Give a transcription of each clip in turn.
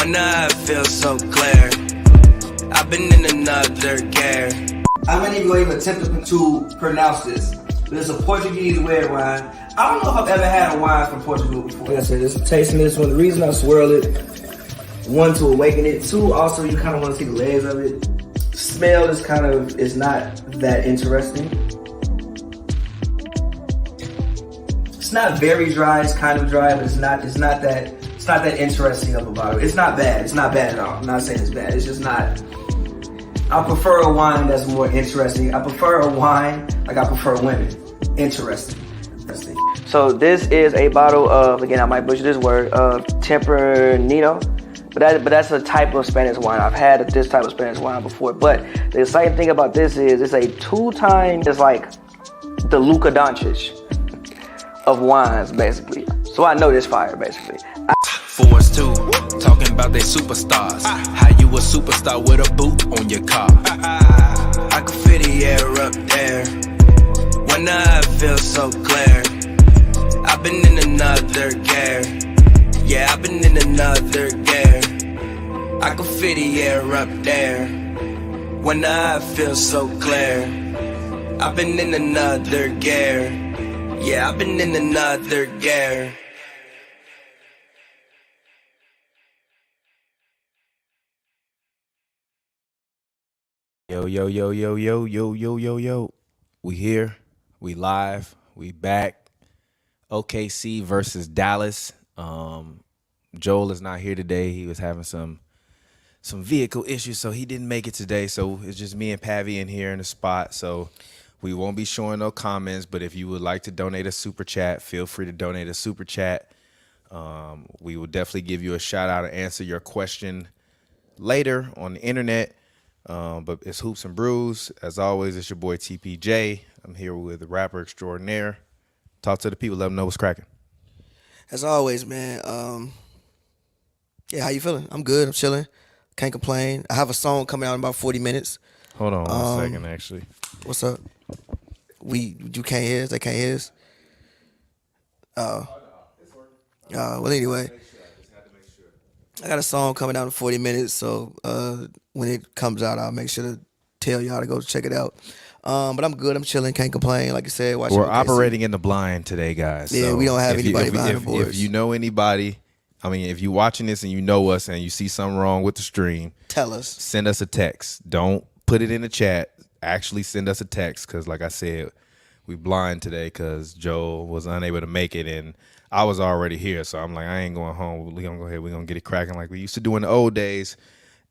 When I feel so clear, I've been in another gear. How many of you are even attempting to pronounce this? But it's a Portuguese red wine. I don't know if I've ever had a wine from Portugal before. Like I said, just tasting this one. The reason I swirl it, one, to awaken it. Two, also you kind of want to see the layers of it. Smell is not that interesting. It's not very dry. It's kind of dry, but it's not that interesting of a bottle. It's not bad. It's not bad at all. I'm not saying it's bad. It's just not. I prefer a wine that's more interesting. I prefer a wine like I prefer women. Interesting. So this is a bottle of, again, I might butcher this word, of Tempranillo. But that's a type of Spanish wine. I've had this type of Spanish wine before. But the exciting thing about this is it's a two-time, it's like the Luka Doncic of wines, basically. So I know this fire, basically. Force 2, talking about they superstars. How you a superstar with a boot on your car? I can feel the air up there. When I feel so clear, I've been in another gear. Yeah, I've been in another gear. I can feel the air up there. When I feel so clear, I've been in another gear. Yeah, I've been in another gear. Yo. We here. We live. We back. OKC versus Dallas. Joel is not here today. He was having some vehicle issues, so he didn't make it today. So it's just me and Pavi in here in the spot. So we won't be showing no comments, but if you would like to donate a super chat, feel free to donate a super chat. We will definitely give you a shout out and answer your question later on the internet. But it's Hoops and Brews. As always, it's your boy TPJ. I'm here with the rapper extraordinaire. Talk to the people, let them know what's cracking. As always, man. Yeah, how you feeling? I'm good. I'm chilling. Can't complain. I have a song coming out in about 40 minutes. Hold on one second, actually. What's up? You can't hear us? They can't hear us? Well, anyway. I got a song coming out in 40 minutes, so when it comes out, I'll make sure to tell y'all to go check it out. But I'm good. I'm chilling. Can't complain. Like I said, we're operating in the blind today, guys. Yeah, so we don't have anybody behind the boards. If you know anybody, I mean, if you're watching this and you know us and you see something wrong with the stream, tell us. Send us a text. Don't put it in the chat. Actually send us a text because, like I said, we blind today because Joel was unable to make it and I was already here. So I'm like, I ain't going home. We're going to go ahead. We're going to get it cracking like we used to do in the old days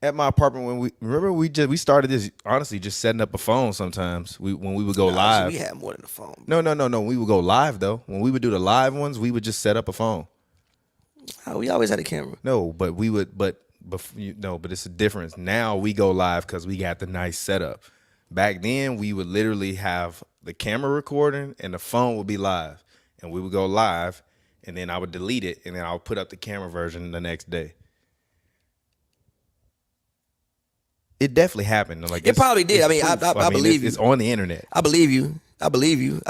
at my apartment. When we started this, honestly, just setting up a phone sometimes when we would go live. So we had more than a phone. No. We would go live, though. When we would do the live ones, we would just set up a phone. We always had a camera. No, but we would, but it's a difference. Now we go live because we got the nice setup. Back then, we would literally have the camera recording and the phone would be live. And we would go live, and then I would delete it, and then I would put up the camera version the next day. It definitely happened. Like it probably did. I mean, I believe you. It's on the internet. I believe you. I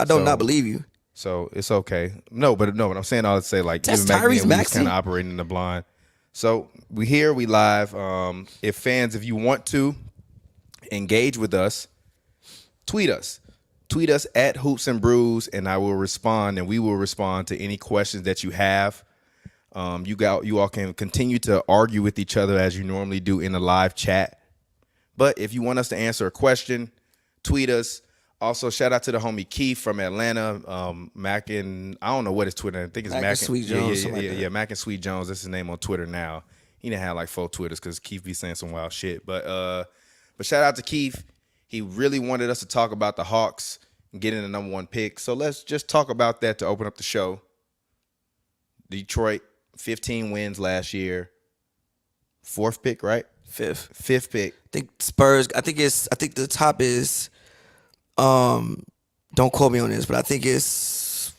don't not believe you. So it's okay. But I'm saying all to say, like, that's even back then, we was Maxey. kind of operating in the blind. So we here, we live. If you want to engage with us, tweet us. Tweet us at Hoops and Brews, and I will respond, and we will respond to any questions that you have. You all can continue to argue with each other as you normally do in a live chat. But if you want us to answer a question, tweet us. Also, shout out to the homie Keith from Atlanta. Mac and I don't know what his Twitter. I think it's Mac and Sweet Jones. Yeah, Mac and Sweet Jones. That's his name on Twitter now. He didn't have like 4 Twitters because Keith be saying some wild shit. But shout out to Keith. He really wanted us to talk about the Hawks and getting the #1 pick. So let's just talk about that to open up the show. Detroit, 15 wins last year. 4th pick, right? 5th pick. I think Spurs. I think the top is. Don't quote me on this, but I think it's.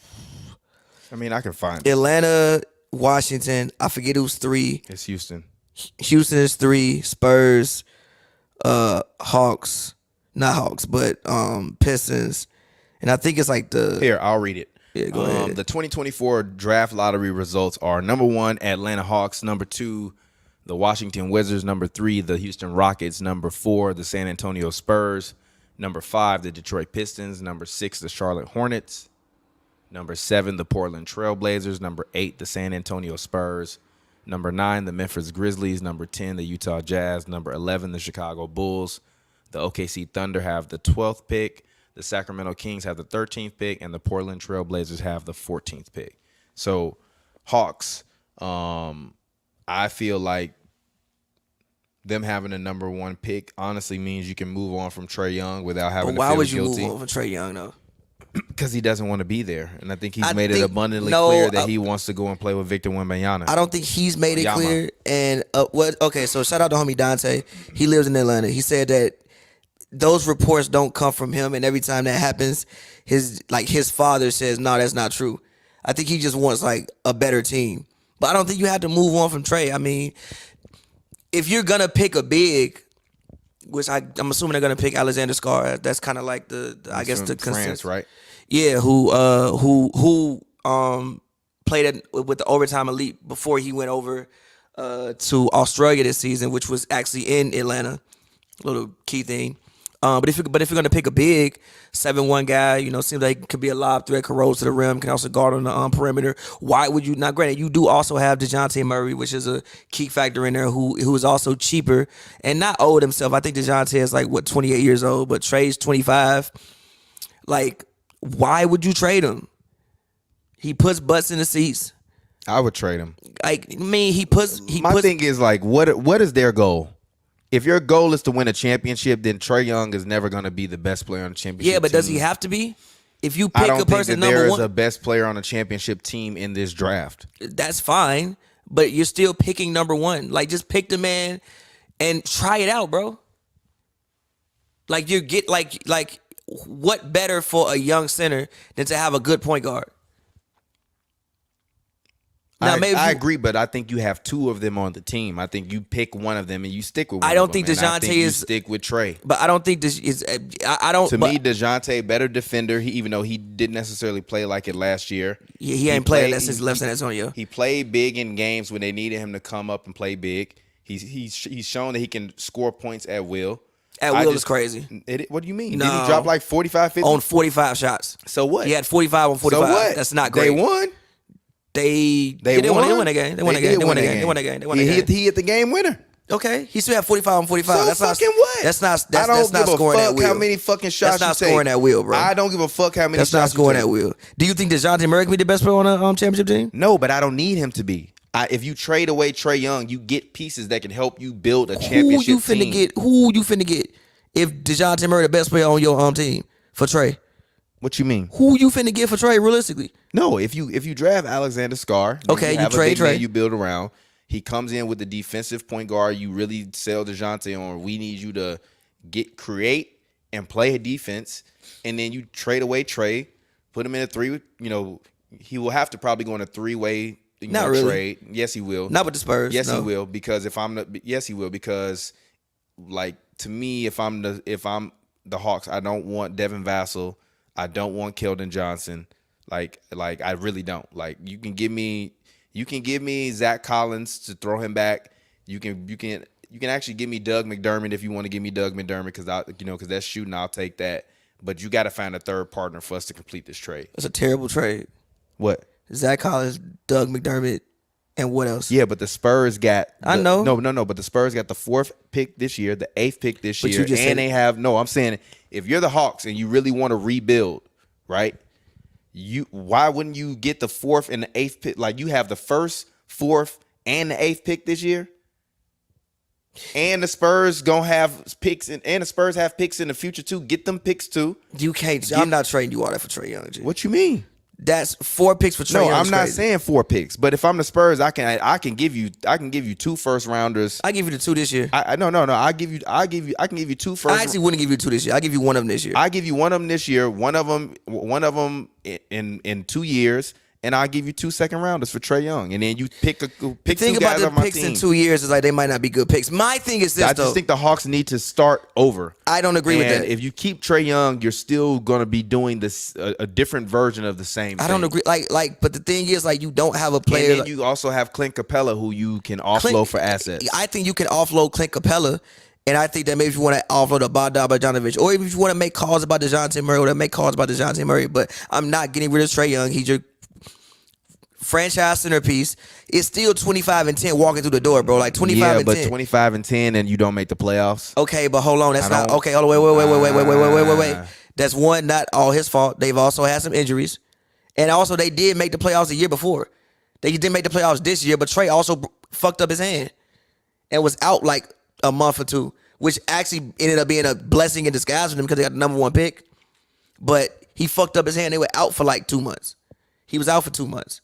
I mean, I can find Atlanta, Washington. I forget who's 3. It's Houston. Houston is 3. Spurs, Hawks, not Hawks, but Pistons, and I think it's like the. Here, I'll read it. Yeah, go ahead. The 2024 draft lottery results are: #1, Atlanta Hawks; #2, The Washington Wizards, number 3. The Houston Rockets, number 4. The San Antonio Spurs, number 5. The Detroit Pistons, number 6. The Charlotte Hornets, number 7. The Portland Trailblazers, number 8. The San Antonio Spurs, number 9. The Memphis Grizzlies, number 10. The Utah Jazz, number 11. The Chicago Bulls. The OKC Thunder have the 12th pick. The Sacramento Kings have the 13th pick, and the Portland Trailblazers have the 14th pick. So, Hawks, I feel like them having a number 1 pick honestly means you can move on from Trae Young without having to feel guilty. Why would you move on from Trae Young, though? Because he doesn't want to be there. And I think he's made it abundantly clear that he wants to go and play with Victor Wembanyama. I don't think he's made it clear. And okay, so shout out to homie Dante. He lives in Atlanta. He said that those reports don't come from him, and every time that happens, his father says, no, that's not true. I think he just wants like a better team. But I don't think you have to move on from Trae. I mean, if you're gonna pick a big, which I'm assuming they're gonna pick Alexander Scar. That's kind of like the consensus, right? Yeah, who played with the overtime elite before he went over to Australia this season, which was actually in Atlanta. Little key thing. But if you're gonna pick a big 7'1" guy, seems like he could be a lob threat, can roll to the rim, can also guard on the perimeter. Why would you? Now, granted, you do also have DeJounte Murray, which is a key factor in there, who is also cheaper and not old himself. I think DeJounte is 28 years old, but Trae's 25. Why would you trade him? He puts butts in the seats. I would trade him. My thing is what is their goal? If your goal is to win a championship, then Trae Young is never going to be the best player on the championship team. Yeah, but does he have to be? If you pick a person number 1, there is a best player on a championship team in this draft. That's fine, but you're still picking number 1. Just pick the man and try it out, bro. What better for a young center than to have a good point guard? Now, I agree, but I think you have 2 of them on the team. I think you pick one of them and you stick with one I don't of think them. DeJounte you is stick with Trae. But I don't think this is. I don't. To me, DeJounte better defender. Even though he didn't necessarily play like it last year. He ain't played that since he left San Antonio. He played big in games when they needed him to come up and play big. He's shown that he can score points at will. Is crazy. What do you mean? No. Did he drop 45, 50? On 45 shots. So what? He had 45 on 45. So what? That's not great. They won. They won. They won that game. They won that game. He hit the game winner. Okay, he still had 45 on 45. So that's fucking not, what? That's not. I don't that's not give scoring a at fuck will. how many fucking shots that's not you take. scoring at will, bro. I don't give a fuck how many that's shots not scoring you at take. will. Do you think DeJounte Murray can be the best player on a championship team? No, but I don't need him to be. If you trade away Trae Young, you get pieces that can help you build a championship team. Who you finna get if DeJounte Murray the best player on your team for Trae? What you mean? Who you finna get for Trae realistically? No, if you draft Alexander Scar, okay, you trade Trae. You build around. He comes in with the defensive point guard. You really sell DeJounte on. We need you to create and play a defense, and then you trade away Trae, put him in a 3. He will have to probably go in a 3-way. Not really. Trade. Yes, he will. Not with the Spurs. Yes, no. he will. Because yes, he will. Because to me, if I'm the Hawks, I don't want Devin Vassell. I don't want Keldon Johnson. I really don't. You can give me Zach Collins to throw him back. You can actually give me Doug McDermott if you want to give me Doug McDermott because that's shooting. I'll take that. But you got to find a third partner for us to complete this trade. That's a terrible trade. What? Zach Collins, Doug McDermott, and what else? Yeah, but the Spurs got. I know. No. But the Spurs got the 4th pick this year, the 8th pick this year, and they have. No, I'm saying if you're the Hawks and you really want to rebuild, right? Why wouldn't you get the 4th and the 8th pick? You have the 1st, 4th, and the 8th pick this year, and the Spurs gonna have picks, and the Spurs have picks in the future too. Get them picks too. You can't. I'm not trading you all that for Trae Young. G. What you mean? That's 4 picks for Trae Young. No, I'm not saying 4 picks, but if I'm the Spurs, I can give you 2 first rounders. I give you the 2 this year. No. I can give you 2 first. I actually wouldn't give you 2 this year. I give you one of them this year. I give you one of them this year. One of them in 2 years, and I'll give you 2 second-rounders for Trae Young, and then you pick The two thing about guys the off my picks in team. 2 years is like they might not be good picks. My thing is this, I just think the Hawks need to start over. I don't agree with And that. if you keep Trae Young, you're still going to be doing this a different version of the same thing. I don't agree. But the thing is, like, you don't have a player. And then you also have Clint Capella, who you can offload for assets. I think you can offload Clint Capella, and I think that maybe if you want to offload a Bogdan Bogdanovic, or if you want to make calls about DeJounte Murray, or make calls about DeJounte Murray. But I'm not getting rid of Trae Young. He's your franchise centerpiece. It's still 25-10 walking through the door, bro. Like 25-10. Yeah, but 25-10 and you don't make the playoffs. Okay, but hold on. That's not don't- okay. Hold on. Wait. That's one, not all his fault. They've also had some injuries, and also they did make the playoffs the year before. They didn't make the playoffs this year, but Trae also fucked up his hand and was out like a month or two, which actually ended up being a blessing in disguise for them because they got the number 1 pick. But he fucked up his hand. They were out for like 2 months. He was out for 2 months.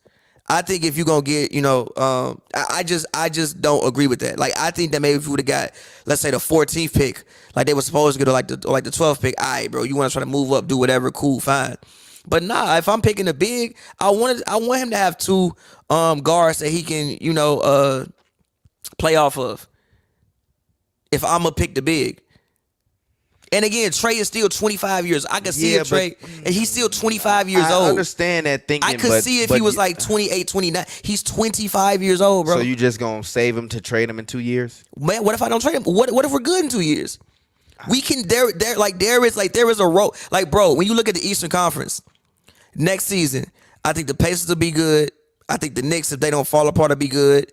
I think if you're gonna get, I just don't agree with that. Like, I think that maybe if you would have got, let's say, the 14th pick, like they were supposed to get like the 12th pick, all right, bro, you want to try to move up, do whatever, cool, fine. But nah, if I'm picking the big, I want him to have 2 guards that he can, play off of. If I'm gonna pick the big. And again, Trae is still 25 years. I can see Trae, and he's still 25 years old. I understand that thinking. I could see if he was like 28, 29. He's 25 years old, bro. So you just gonna save him to trade him in 2 years? Man, what if I don't trade him? What if we're good in 2 years? We can there is a role. Like, bro, when you look at the Eastern Conference next season, I think the Pacers will be good. I think the Knicks, if they don't fall apart, will be good.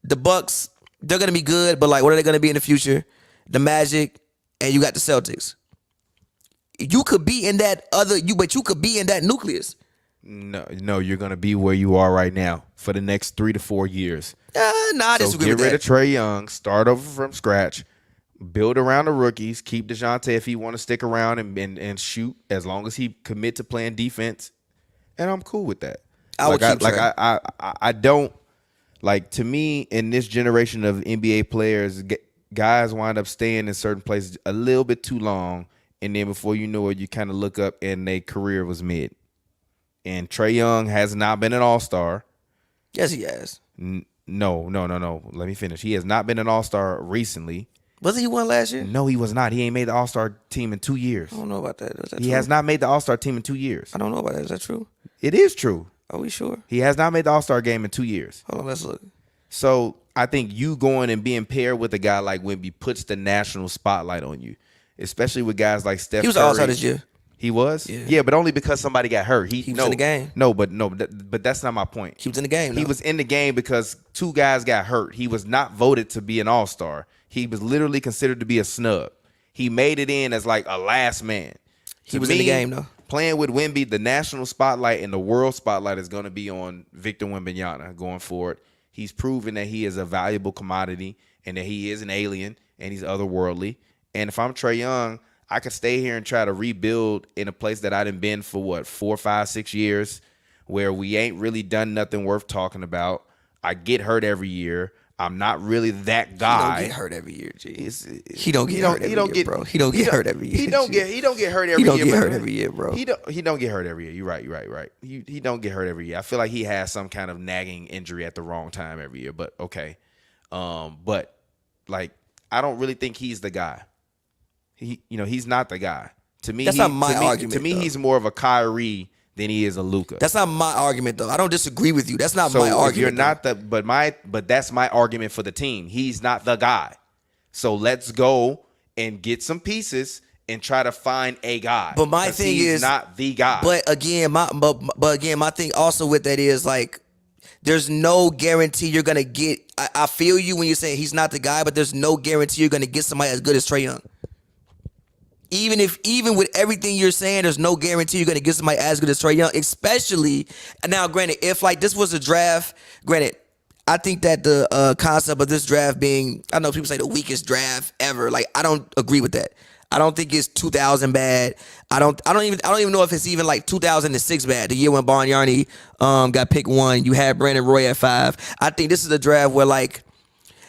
The Bucks, they're gonna be good, but like, what are they gonna be in the future? The Magic. And you got the Celtics. You could be in that but you could be in that nucleus. No, you're gonna be where you are right now for the next 3 to 4 years. I disagree with that. Get rid of Trae Young, start over from scratch, build around the rookies, keep DeJounte if he want to stick around and shoot, as long as he commit to playing defense, and I'm cool with that. I don't like, to me, in this generation of NBA players, guys wind up staying in certain places a little bit too long, and then before you know it, you kind of look up and their career was mid. And Trae Young has not been an all-star. Yes, he has. No. Let me finish. He has not been an all-star recently. Wasn't he one last year? No, he was not. He ain't made the all-star team in 2 years. I don't know about that. Is that He true? has not made the all-star team in 2 years. I don't know about that. Is that true? It is true. Are we sure? He has not made the all-star game in 2 years. Hold on, let's look. So I think you going and being paired with a guy like Wemby puts the national spotlight on you, especially with guys like Steph Curry. He was an all-star this year. He was? Yeah, but only because somebody got hurt. He was in the game. But that's not my point. He was in the game. He was in the game because 2 guys got hurt. He was not voted to be an all-star. He was literally considered to be a snub. He made it in as like a last man. He was in the game, though. Playing with Wemby, the national spotlight and the world spotlight is going to be on Victor Wembanyama going forward. He's proven that he is a valuable commodity and that he is an alien and he's otherworldly. And if I'm Trae Young, I could stay here and try to rebuild in a place that I done been for 4, 5, 6 years, where we ain't really done nothing worth talking about. I get hurt every year. I'm not really that guy. He don't get hurt every year, G. He don't get hurt every year, bro. He don't get hurt every year. He don't get hurt every year. He don't get hurt every year, bro. He don't get hurt every year. You're right. He don't get hurt every year. I feel like he has some kind of nagging injury at the wrong time every year, but okay. But like, I don't really think he's the guy. He's not the guy. To me, that's not my argument. To me, though. he's more of a Kyrie than he is a Luka. That's not my argument, though. I don't disagree with you. That's not So my if argument. you're not but that's my argument for the team. He's not the guy. So let's go and get some pieces and try to find a guy. But my 'Cause thing he's is not the guy. But again, my thing also with that is like, there's no guarantee you're gonna get. I feel you when you're saying he's not the guy, but there's no guarantee you're gonna get somebody as good as Trae Young. Even with everything you're saying, there's no guarantee you're gonna get somebody as good as Trae Young. Especially now, granted, if like this was a draft, granted, I think that the concept of this draft being, I know people say the weakest draft ever. Like, I don't agree with that. I don't think it's 2000 bad. I don't even know if it's even like 2006 bad. The year when Barnyarny got picked 1, you had Brandon Roy at 5. I think this is a draft where like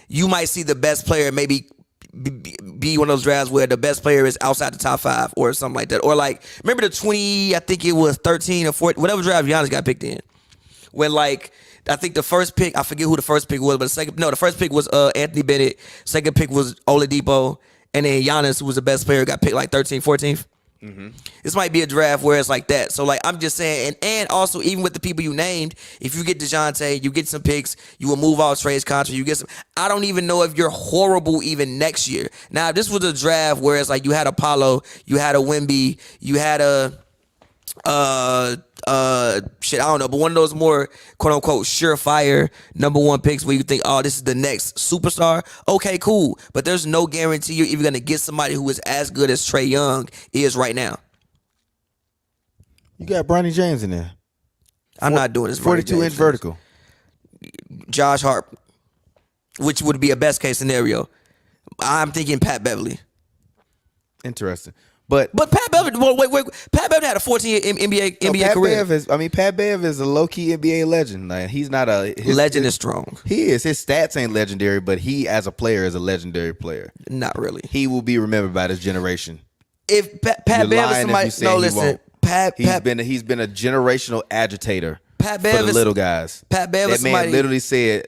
you might see the best player maybe be one of those drafts where the best player is outside the top 5 or something like that. Or like, remember the 20, I think it was 13 or 14, whatever draft Giannis got picked in. when like I think the first pick, I forget who the first pick was, but the first pick was Anthony Bennett. Second pick was Oladipo, and then Giannis, who was the best player, got picked like 13th, 14th. This might be a draft where it's like that. So like I'm just saying, and also even with the people you named, if you get DeJounte, you get some picks, you will move off Trey's contract, you get some. I don't even know if you're horrible even next year. Now if this was a draft where it's like you had a Paolo, you had a Wemby, you had a shit, I don't know, but one of those more quote unquote surefire number one picks where you think, oh, this is the next superstar. Okay, cool. But there's no guarantee you're even gonna get somebody who is as good as Trae Young is right now. You got Bronny James in there. I'm not doing this. 42-inch vertical. Josh Hart, which would be a best case scenario. I'm thinking Pat Beverly. Interesting. But Pat Beverly, wait. Pat Beverly had a 14-year NBA career. Pat Bev is a low-key NBA legend. Like, he's not a... Legend is strong. He is. His stats ain't legendary, but he, as a player, is a legendary player. Not really. He will be remembered by this generation. If Pat Bev is somebody... No, listen. He's been a generational agitator Pat Bev for the little guys. Pat Bev that is man somebody... literally said,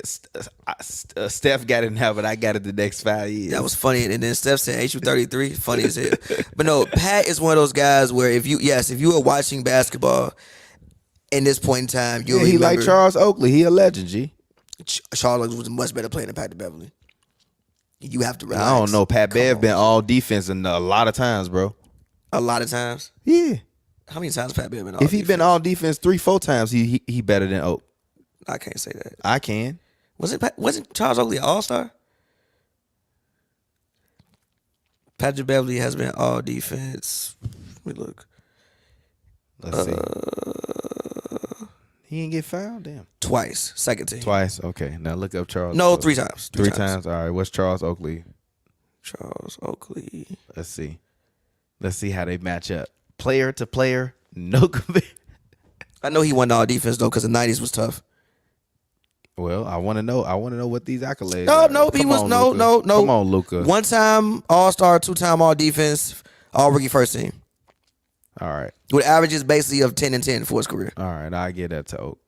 Steph got it now, but I got it the next 5 years. That was funny. And then Steph said, ain't you 33? Funny as hell. But no, Pat is one of those guys where if you were watching basketball in this point in time, you'll remember... He like Charles Oakley. He a legend, G. Charles Oakley was a much better player than Pat Beverly. You have to relax. I don't know. Pat Bev been all defense and a lot of times, bro. A lot of times? Yeah. How many times Pat Bev been all defense? If he been all defense 3-4 times, he better than Oak. I can't say that. I can. Wasn't Charles Oakley an all-star? Patrick Beverly has been all defense. Let me look. Let's see. He didn't get fouled? Damn. Twice. Second team. Twice? Okay. Now look up Charles. No, 3 times. Three times. All right. What's Charles Oakley? Charles Oakley. Let's see. Let's see how they match up. Player to player, no comparison. I know he won all defense though, because the '90s was tough. Well, I want to know. What these accolades. No, he was no. Come on, Luka. 1-time All-Star, 2-time All Defense, All Rookie First Team. All right. With averages basically of 10 and 10 for his career. All right, I get that to Oak.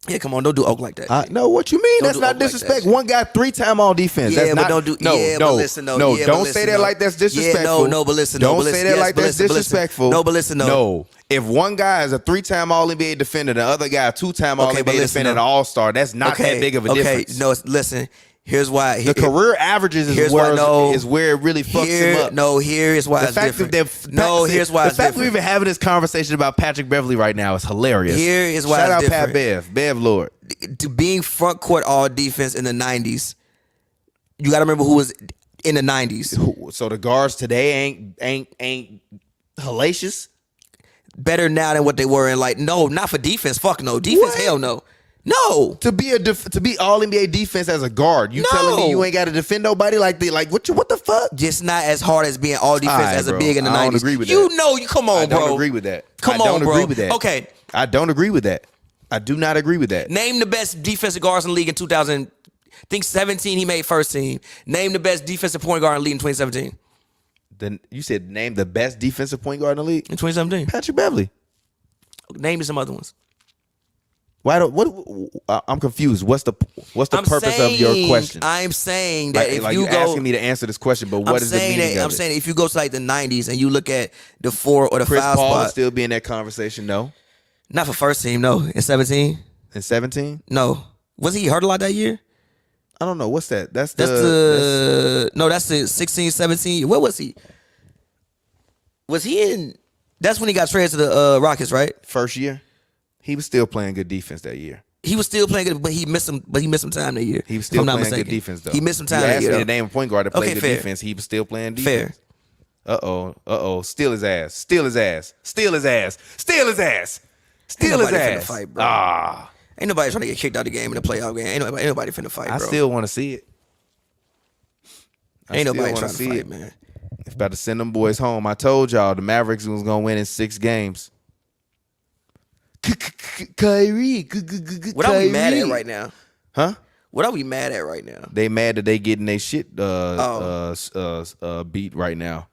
Yeah, come on, don't do Oak like that. No, what you mean? Don't That's do not Oak like disrespect. that. One guy 3-time all defense. Yeah, that's but not, don't do. No, yeah, no, but listen, no. no. Yeah, Don't but say listen, that no. like that's disrespectful. Yeah, no, but listen, don't no. say that like that's disrespectful. No, but listen, no. No, if one guy is a 3-time All NBA defender, the other guy a 2-time All NBA defender, and an All Star, that's not that big of a difference. No, listen. Here's why. The career averages is where it really fucks him up. No, here's why it's different. Here's why it's different. The fact we're even having this conversation about Patrick Beverly right now is hilarious. Here is why Shout it's out different. Pat Bev Lord. To being front court all defense in the 90s, you got to remember who was in the 90s. So the guards today ain't hellacious? Better now than what they were in not for defense. Fuck no. Defense, What? hell no. No. To be all NBA defense as a guard, you telling me you ain't got to defend nobody what the fuck? Just not as hard as being all defense Right, as a bro. big in the 90s. I don't agree with that. You know, come on, bro. I don't agree with that. Come I on, don't bro. agree with that. Okay. I don't agree with that. I do not agree with that. Name the best defensive guards in the league in 2000. I think 17 he made first team. Name the best defensive point guard in the league in 2017. Then you said name the best defensive point guard in the league? In 2017. Patrick Beverly. Name me some other ones. I'm confused. What's the purpose of your question? I'm saying that if you you're go asking me to answer this question, but what is the meaning of it? I'm saying if you go to the 90s and you look at the 4 or the Chris 5 Paul spot, would still be in that conversation? No. not for first team. No, in 17. In 17? No, was he hurt a lot that year? I don't know. What's that? That's the 16, 17. Where was he? Was he in? That's when he got traded to the Rockets, right? First year. He was still playing good defense that year. He was still playing good, but he missed some time that year. He was still if I'm not playing mistaken. good defense though. He missed some time you that asked year. me to name a point guard that played good fair. defense. He was still playing defense. Fair. Steal his ass. Steal his ass. Steal his ass. Steal his ass. Steal his Ain't nobody ass. finna fight, bro. Ain't nobody trying to get kicked out of the game in a playoff game. Ain't nobody finna fight, bro. I still want to see it. Ain't nobody trying to fight, man. It's about to send them boys home. I told y'all the Mavericks was gonna win in 6 games. Kyrie. What are we mad at right now? Huh? What are we mad at right now? They mad that they getting their shit beat right now.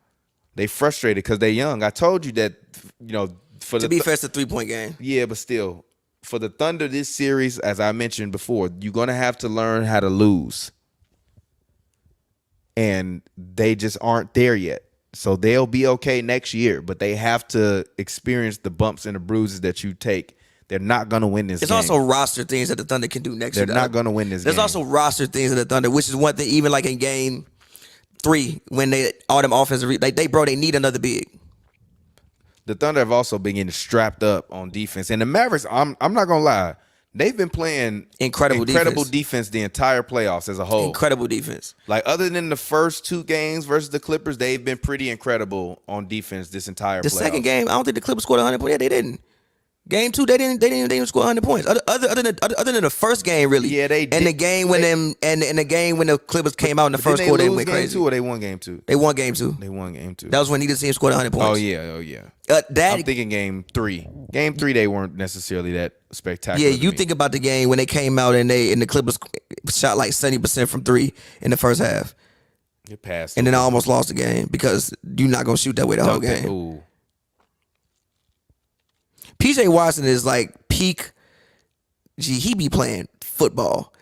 They frustrated because they young. I told you that, for To be fair, it's a 3-point game. Yeah, but still, for the Thunder this series, as I mentioned before, you're going to have to learn how to lose. And they just aren't there yet. So they'll be okay next year, but they have to experience the bumps and the bruises that you take. They're not going to win this game. There's also roster things that the Thunder can do next year. They're not going to win this game. There's also roster things that the Thunder, which is one thing, even like in game 3, when all them offensive, they need another big. The Thunder have also been getting strapped up on defense. And the Mavericks, I'm not going to lie, they've been playing incredible defense the entire playoffs as a whole. Incredible defense. Like, other than the first 2 games versus the Clippers, they've been pretty incredible on defense this entire playoffs. The second game, I don't think the Clippers scored 100 points. Yeah, they didn't. Game 2, they didn't even score 100 points. Other than the first game, really. Yeah, they did. And the game when the game when the Clippers came out in the first quarter, they went crazy. Game 2 or they won game 2? They won game 2. They won game 2. That was when neither team scored 100 points. Oh yeah. I'm thinking game 3. Game 3, they weren't necessarily that spectacular. Yeah, you think about the game when they came out and the Clippers shot like 70% from 3 in the first half. It passed. And then I almost lost the game because you're not gonna shoot that way the whole game. Ooh. PJ Washington is like peak. He be playing football.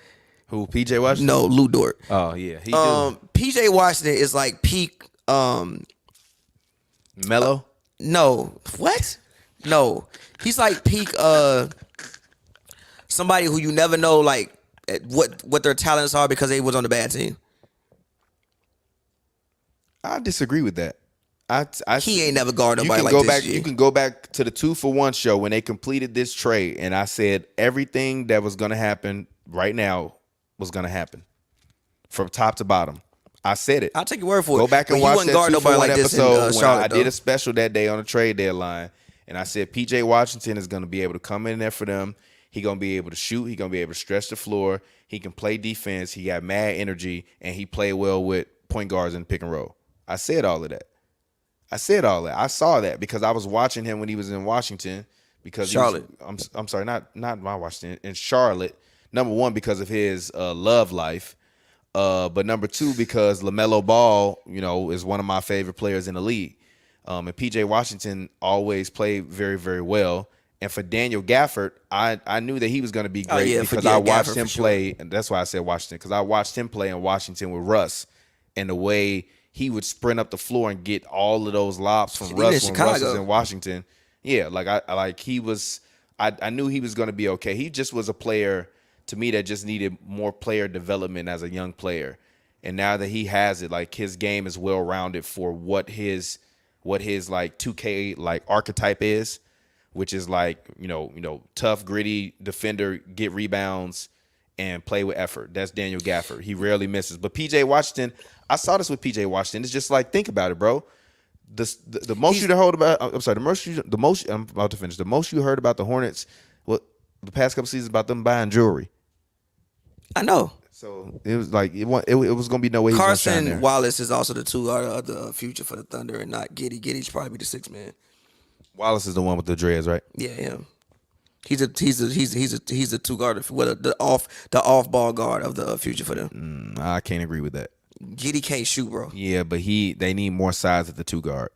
Who, PJ Washington? No, Lou Dort. Oh yeah, he do. PJ Washington is like peak. Mellow? No, what? No, he's like peak. Somebody who you never know like what their talents are because they was on the bad team. I disagree with that. He ain't never guarded nobody like this. You can go back to the 2-for-1 show when they completed this trade, and I said everything that was going to happen right now was going to happen from top to bottom. I said it. I'll take your word for it. Go back and watch that 2-for-1 episode when I did a though. special that day on the trade deadline, and I said PJ Washington is going to be able to come in there for them. He's going to be able to shoot. He's going to be able to stretch the floor. He can play defense. He got mad energy, and he played well with point guards in pick and roll. I said all of that. I saw that because I was watching him when he was in Washington. Because Charlotte. I'm sorry, not my Washington. In Charlotte, number 1 because of his love life, but number 2 because LaMelo Ball, is one of my favorite players in the league. And PJ Washington always played very, very well. And for Daniel Gafford, I knew that he was going to be great because I watched him play, and that's why I said Washington, because I watched him play in Washington with Russ, and the way he would sprint up the floor and get all of those lobs from Russ when Russ was in Washington. Yeah, I knew he was going to be okay. He just was a player to me that just needed more player development as a young player. And now that he has it, like, his game is well rounded for what his like 2K like archetype is, which is like, tough, gritty defender, get rebounds and play with effort. That's Daniel Gafford. He rarely misses. But PJ Washington, I saw this with PJ Washington. It's just like, think about it, bro. The most you heard about. I'm sorry. The most. I'm about to finish. The most you heard about the Hornets, the past couple seasons about them buying jewelry. I know. So it was like it was gonna be no way. Carson Wallace is also the 2 guard of the future for the Thunder, and not Giddey. Giddey's probably be the 6th man. Wallace is the one with the dreads, right? Yeah, him. He's a 2 guard, the off ball guard of the future for them. I can't agree with that. Giddey can't shoot, bro. Yeah, but they need more size at the 2 guard.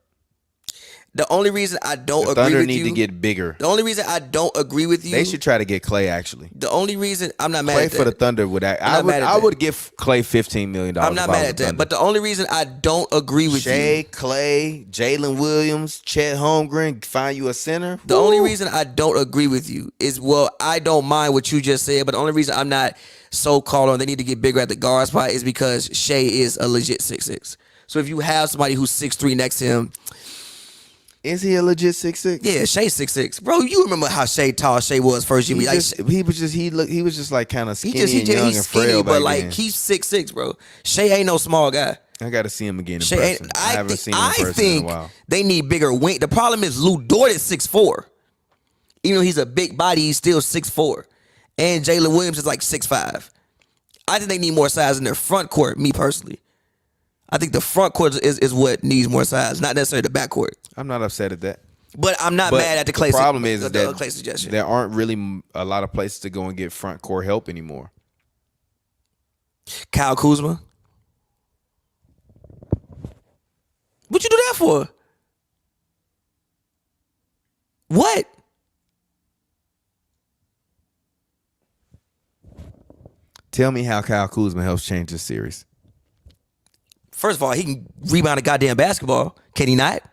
The only reason I don't agree Thunder with need you, to get bigger. The only reason I don't agree with you, they should try to get Clay. Actually, the only reason I'm not mad Clay at that. for the Thunder would. I would give Clay $15 million. I'm not mad at that, but the only reason I don't agree with Shea, you, Clay, Jalen Williams, Chet Holmgren, find you a center. The only reason I don't agree with you is, I don't mind what you just said, but the only reason I'm not so called on they need to get bigger at the guard spot is because Shea is a legit 6'6". So if you have somebody who's 6'3" next to him. Is he a legit 6'6"? Yeah, Shea 6'6". Bro, you remember how tall Shea was first year? He was just like kind of skinny and young and frail. But like he's 6'6", bro. Shea ain't no small guy. I got to see him again in person. I haven't seen him in person in a while. They need bigger wing. The problem is Lou Dort is 6'4". Even though he's a big body, he's still 6'4". And Jalen Williams is like 6'5". I think they need more size in their front court, me personally. I think the front court is what needs more size, not necessarily the back court. I'm not upset at that. But I'm not mad at the Clay. The problem is that Clay suggestion. There aren't really a lot of places to go and get front court help anymore. Kyle Kuzma. What you do that for? What? Tell me how Kyle Kuzma helps change this series. First of all, he can rebound a goddamn basketball. Can he not?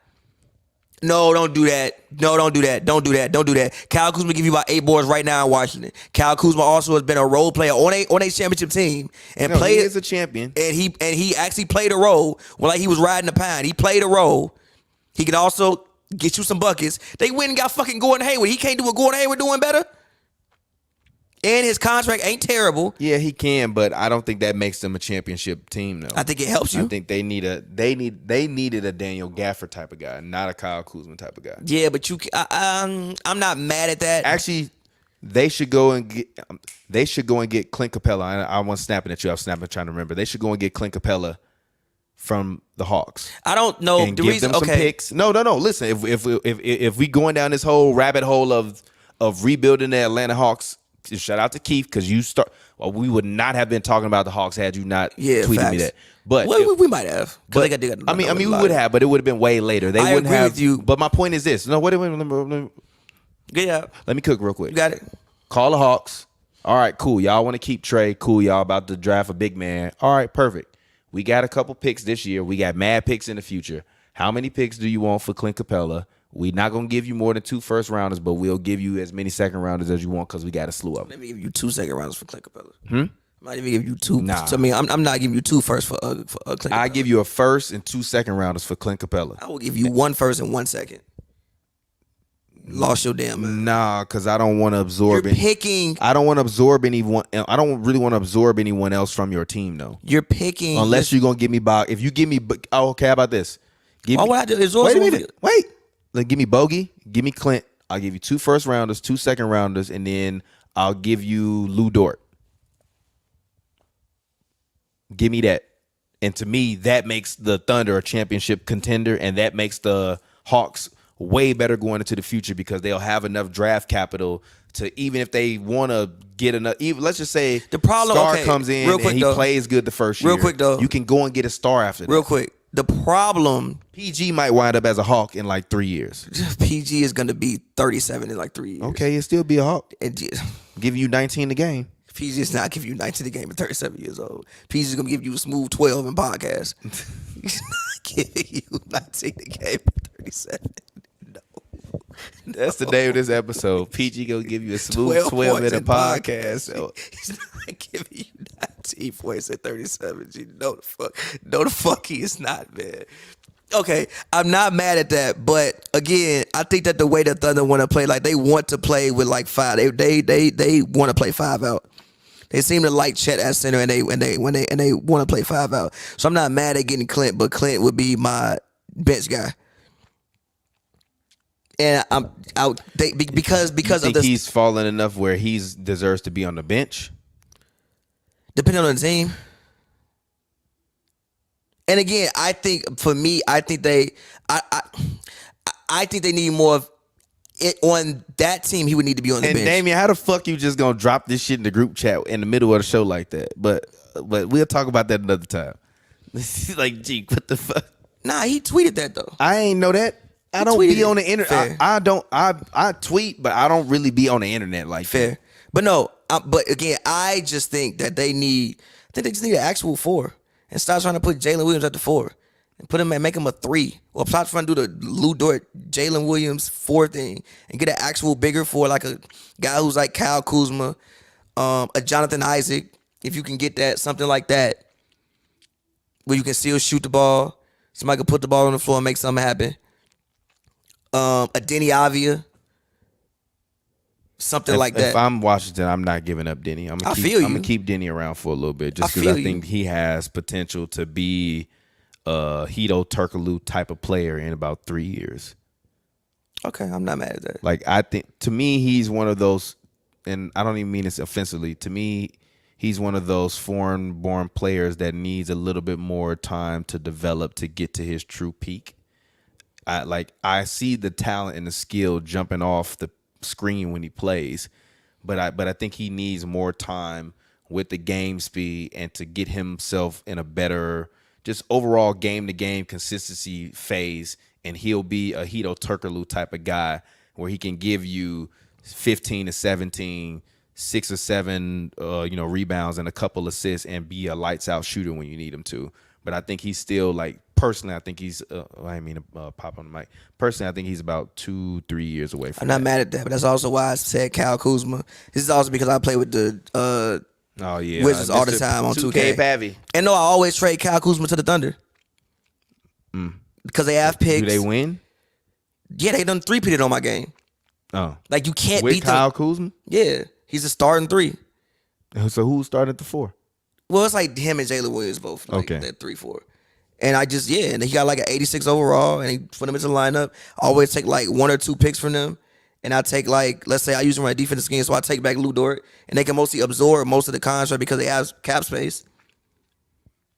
No, don't do that. No, don't do that. Don't do that. Don't do that. Kyle Kuzma give you about 8 boards right now in Washington. Kyle Kuzma also has been a role player on a championship team and played. He is a champion, and he actually played a role when like he was riding the pound. He played a role. He can also get you some buckets. They went and got fucking Gordon Hayward. He can't do what Gordon Hayward doing better. And his contract ain't terrible. Yeah, he can, but I don't think that makes them a championship team, though. I think it helps you. I think they needed a Daniel Gafford type of guy, not a Kyle Kuzma type of guy. Yeah, but I'm not mad at that. Actually, they should go and get Clint Capella. I wasn't snapping at you. I was snapping, trying to remember. They should go and get Clint Capella from the Hawks. I don't know and the give reason. them some picks. No. Listen, if we going down this whole rabbit hole of rebuilding the Atlanta Hawks. Shout out to Keith because we would not have been talking about the Hawks had you not tweeted me that. But we might have. But we would have, but it would have been way later. They wouldn't agree have. with you. But my point is this. No, wait. Yeah. Let me cook real quick. You got it. Call the Hawks. All right, cool. Y'all want to keep Trey. Cool. Y'all about to draft a big man. All right, perfect. We got a couple picks this year. We got mad picks in the future. How many picks do you want for Clint Capella? We're not going to give you more than 2 first rounders, but we'll give you as many second rounders as you want because we got a slew of them. Let me give you 2 second rounders for Clint Capella. I'm not even give you 2. Nah. So, I'm not giving you 2 first for Clint Capella. I give you a first and 2 second rounders for Clint Capella. I will give you 1 first and 1 second. Lost your damn mind. Nah, because I don't want to absorb. You're picking. I don't want to absorb anyone. I don't really want to absorb anyone else from your team, though. You're picking. Unless you're gonna give me Bog. If you give me, okay, how about this? Why would I do? Wait a minute. Wait. Like, give me Bogey. Give me Clint. I'll give you 2 first rounders, 2 second rounders, and then I'll give you Lou Dort. Give me that. And to me, that makes the Thunder a championship contender, and that makes the Hawks way better going into the future because they'll have enough draft capital to, even if they want to get enough, even let's just say the problem star comes in real quick, and he plays good the first year. Real quick though, you can go and get a star after that. Real quick, the problem, PG might wind up as a Hawk in like 3 years. PG is going to be 37 in like 3 years. Okay, he'll still be a Hawk. And give you 19 a game. PG is not giving you 19 a game at 37 years old. PG is going to give you a smooth 12 in podcast. He's not giving you 19 a game at 37. That's the name of this episode. PG gonna give you a smooth 12 minute podcast. He's not giving you 19 points at 37. G. No the fuck he is not, man. Okay, I'm not mad at that, but again, I think that the way the Thunder want to play, like they want to play with like 5. They want to play 5 out. They seem to like Chet at center, and they want to play 5 out. So I'm not mad at getting Clint, but Clint would be my bench guy. And I'm out because of this. He's fallen enough where he deserves to be on the bench. Depending on the team. And again, I think they need more of it on that team. He would need to be on the bench. And Damian, how the fuck you just gonna drop this shit in the group chat in the middle of the show like that? But we'll talk about that another time. Like, gee, what the fuck? Nah, he tweeted that though. I ain't know that. I don't be on the internet. I tweet, but I don't really be on the internet like fair. That. But no, but again, I just think that they just need an actual 4 and stop trying to put Jalen Williams at the 4 and put him and make him a 3. Or stop trying to do the Lou Dort, Jalen Williams 4 thing and get an actual bigger 4, like a guy who's like Kyle Kuzma, a Jonathan Isaac, if you can get that, something like that, where you can still shoot the ball. Somebody can put the ball on the floor and make something happen. A Denny Avia, something like that. If I'm Washington, I'm not giving up Denny. I'm gonna keep Denny around for a little bit just because I think he has potential to be a Hedo Turkoglu type of player in about 3 years. Okay, I'm not mad at that. Like, I think, to me, he's one of those, and I don't even mean this offensively. To me, he's one of those foreign-born players that needs a little bit more time to develop to get to his true peak. I see the talent and the skill jumping off the screen when he plays, but I think he needs more time with the game speed and to get himself in a better, just overall game-to-game consistency phase, and he'll be a Hedo Turkoglu type of guy where he can give you 15 to 17, 6 or 7, rebounds and a couple assists and be a lights out shooter when you need him to. But I think he's still like personally. I think he's. Pop on the mic. Personally, I think he's about 2-3 years away from. I'm not mad at that, but that's also why I said Kyle Kuzma. This is also because I play with the Wizards all the time on 2K. Pavy. And no, I always trade Kyle Kuzma to the Thunder because they have picks. Do they win? Yeah, they done 3-peated on my game. Oh, like you can't with beat Kyle them. Kuzma. Yeah, he's a starting 3. So who started at the 4? Well, it's like him and Jalen Williams both. Like Okay. That 3-4. And and he got like an 86 overall, and he put him into the lineup. I always take like 1 or 2 picks from them. And I take like, let's say I use him on a defensive scheme, so I take back Lou Dort, and they can mostly absorb most of the contract because they have cap space.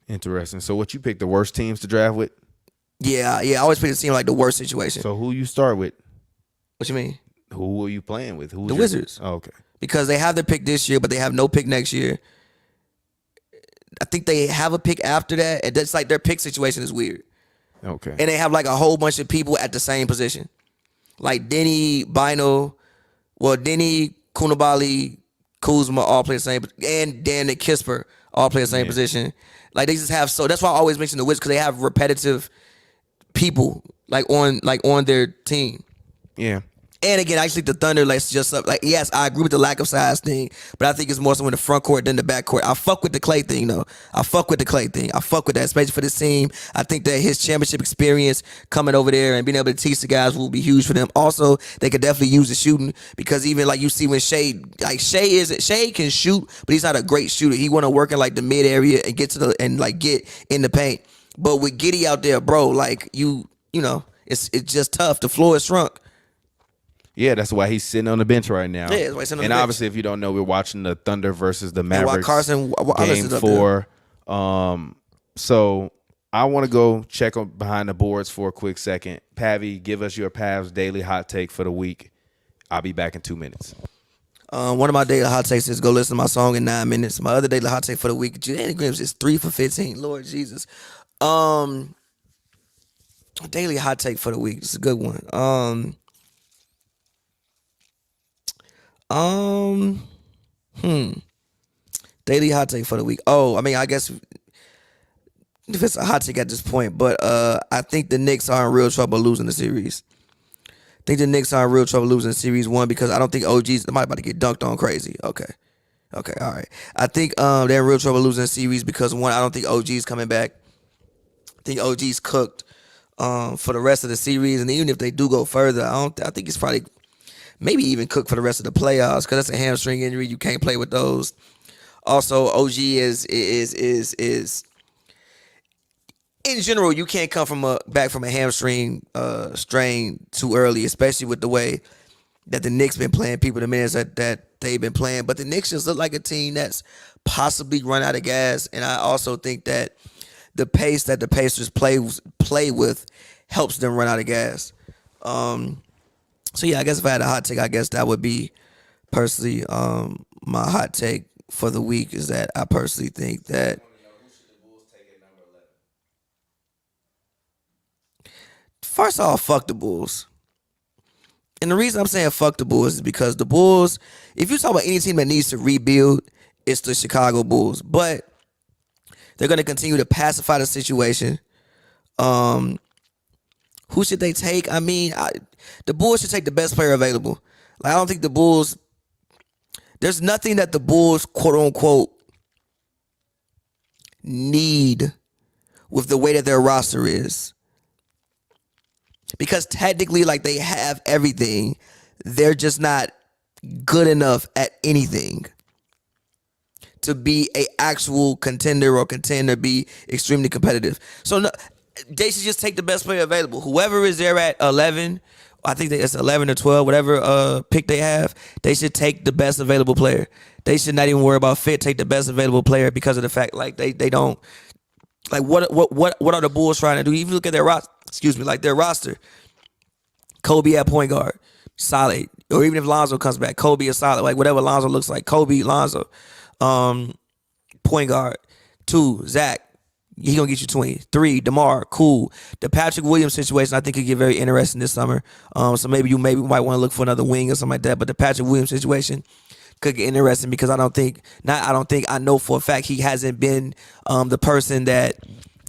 Interesting. So what you pick the worst teams to draft with? Yeah. I always pick the team like the worst situation. So who you start with? What you mean? Who are you playing with? The Wizards. Oh, okay. Because they have their pick this year, but they have no pick next year. I think they have a pick after that, and that's like their pick situation is weird. Okay. And they have like a whole bunch of people at the same position. Like Denny, Koulibaly, Kuzma all play the same, and Dan and Kisper all play the same position. Like they just have that's why I always mention the Wizards, because they have repetitive people like on their team. Yeah. And again, I think the Thunder just up. Like, yes, I agree with the lack of size thing, but I think it's more so in the front court than the back court. I fuck with the Clay thing, though. I fuck with that, especially for this team. I think that his championship experience coming over there and being able to teach the guys will be huge for them. Also, they could definitely use the shooting, because even like you see when Shea can shoot, but he's not a great shooter. He want to work in like the mid area and get in the paint. But with Giddey out there, bro, like it's just tough. The floor is shrunk. Yeah, that's why he's sitting on the bench right now. Yeah, that's why he's sitting on the bench. And obviously, if you don't know, we're watching the Thunder versus the Mavericks game 4. So I want to go check behind the boards for a quick second. Pavy, give us your Pavs daily hot take for the week. I'll be back in 2 minutes. One of my daily hot takes is go listen to my song in 9 minutes. My other daily hot take for the week, Jalen Grims is 3 for 15. Lord Jesus. Daily hot take for the week. It's a good one. Daily hot take for the week. Oh, I mean, I guess if it's a hot take at this point, but I think the Knicks are in real trouble losing the series. I think the Knicks are in real trouble losing series 1 because I don't think OG's about to get dunked on crazy. Okay, all right. I think they're in real trouble losing the series because 1, I don't think OG's coming back. I think OG's cooked for the rest of the series, and even if they do go further, I think it's probably maybe even cooked for the rest of the playoffs, because that's a hamstring injury. You can't play with those. Also, OG is in general, you can't come back from a hamstring strain too early, especially with the way that the Knicks been playing people the minutes that they've been playing. But the Knicks just look like a team that's possibly run out of gas, and I also think that the pace that the Pacers play with helps them run out of gas. So yeah, I guess if I had a hot take, I guess that would be personally my hot take for the week is that I personally think that first off, fuck the Bulls. And the reason I'm saying fuck the Bulls is because the Bulls, if you talk about any team that needs to rebuild, it's the Chicago Bulls. But they're going to continue to pacify the situation. Who should they take? I mean, the Bulls should take the best player available. Like, I don't think the Bulls, there's nothing that the Bulls, quote unquote, need with the way that their roster is. Because technically, like, they have everything. They're just not good enough at anything to be a actual contender or be extremely competitive. So no, they should just take the best player available. Whoever is there at 11, I think it's 11 or 12, whatever pick they have, they should take the best available player. They should not even worry about fit. Take the best available player because of the fact like they don't like what are the Bulls trying to do? Even look at their roster. Their roster. Kobe at point guard, solid. Or even if Lonzo comes back, Kobe is solid. Like whatever Lonzo looks like, Kobe, Lonzo, point guard. 2, Zach. He gonna get you 20. 3, DeMar, cool. The Patrick Williams situation, I think, could get very interesting this summer. So maybe you might want to look for another wing or something like that. But the Patrick Williams situation, could get interesting because I know for a fact he hasn't been the person that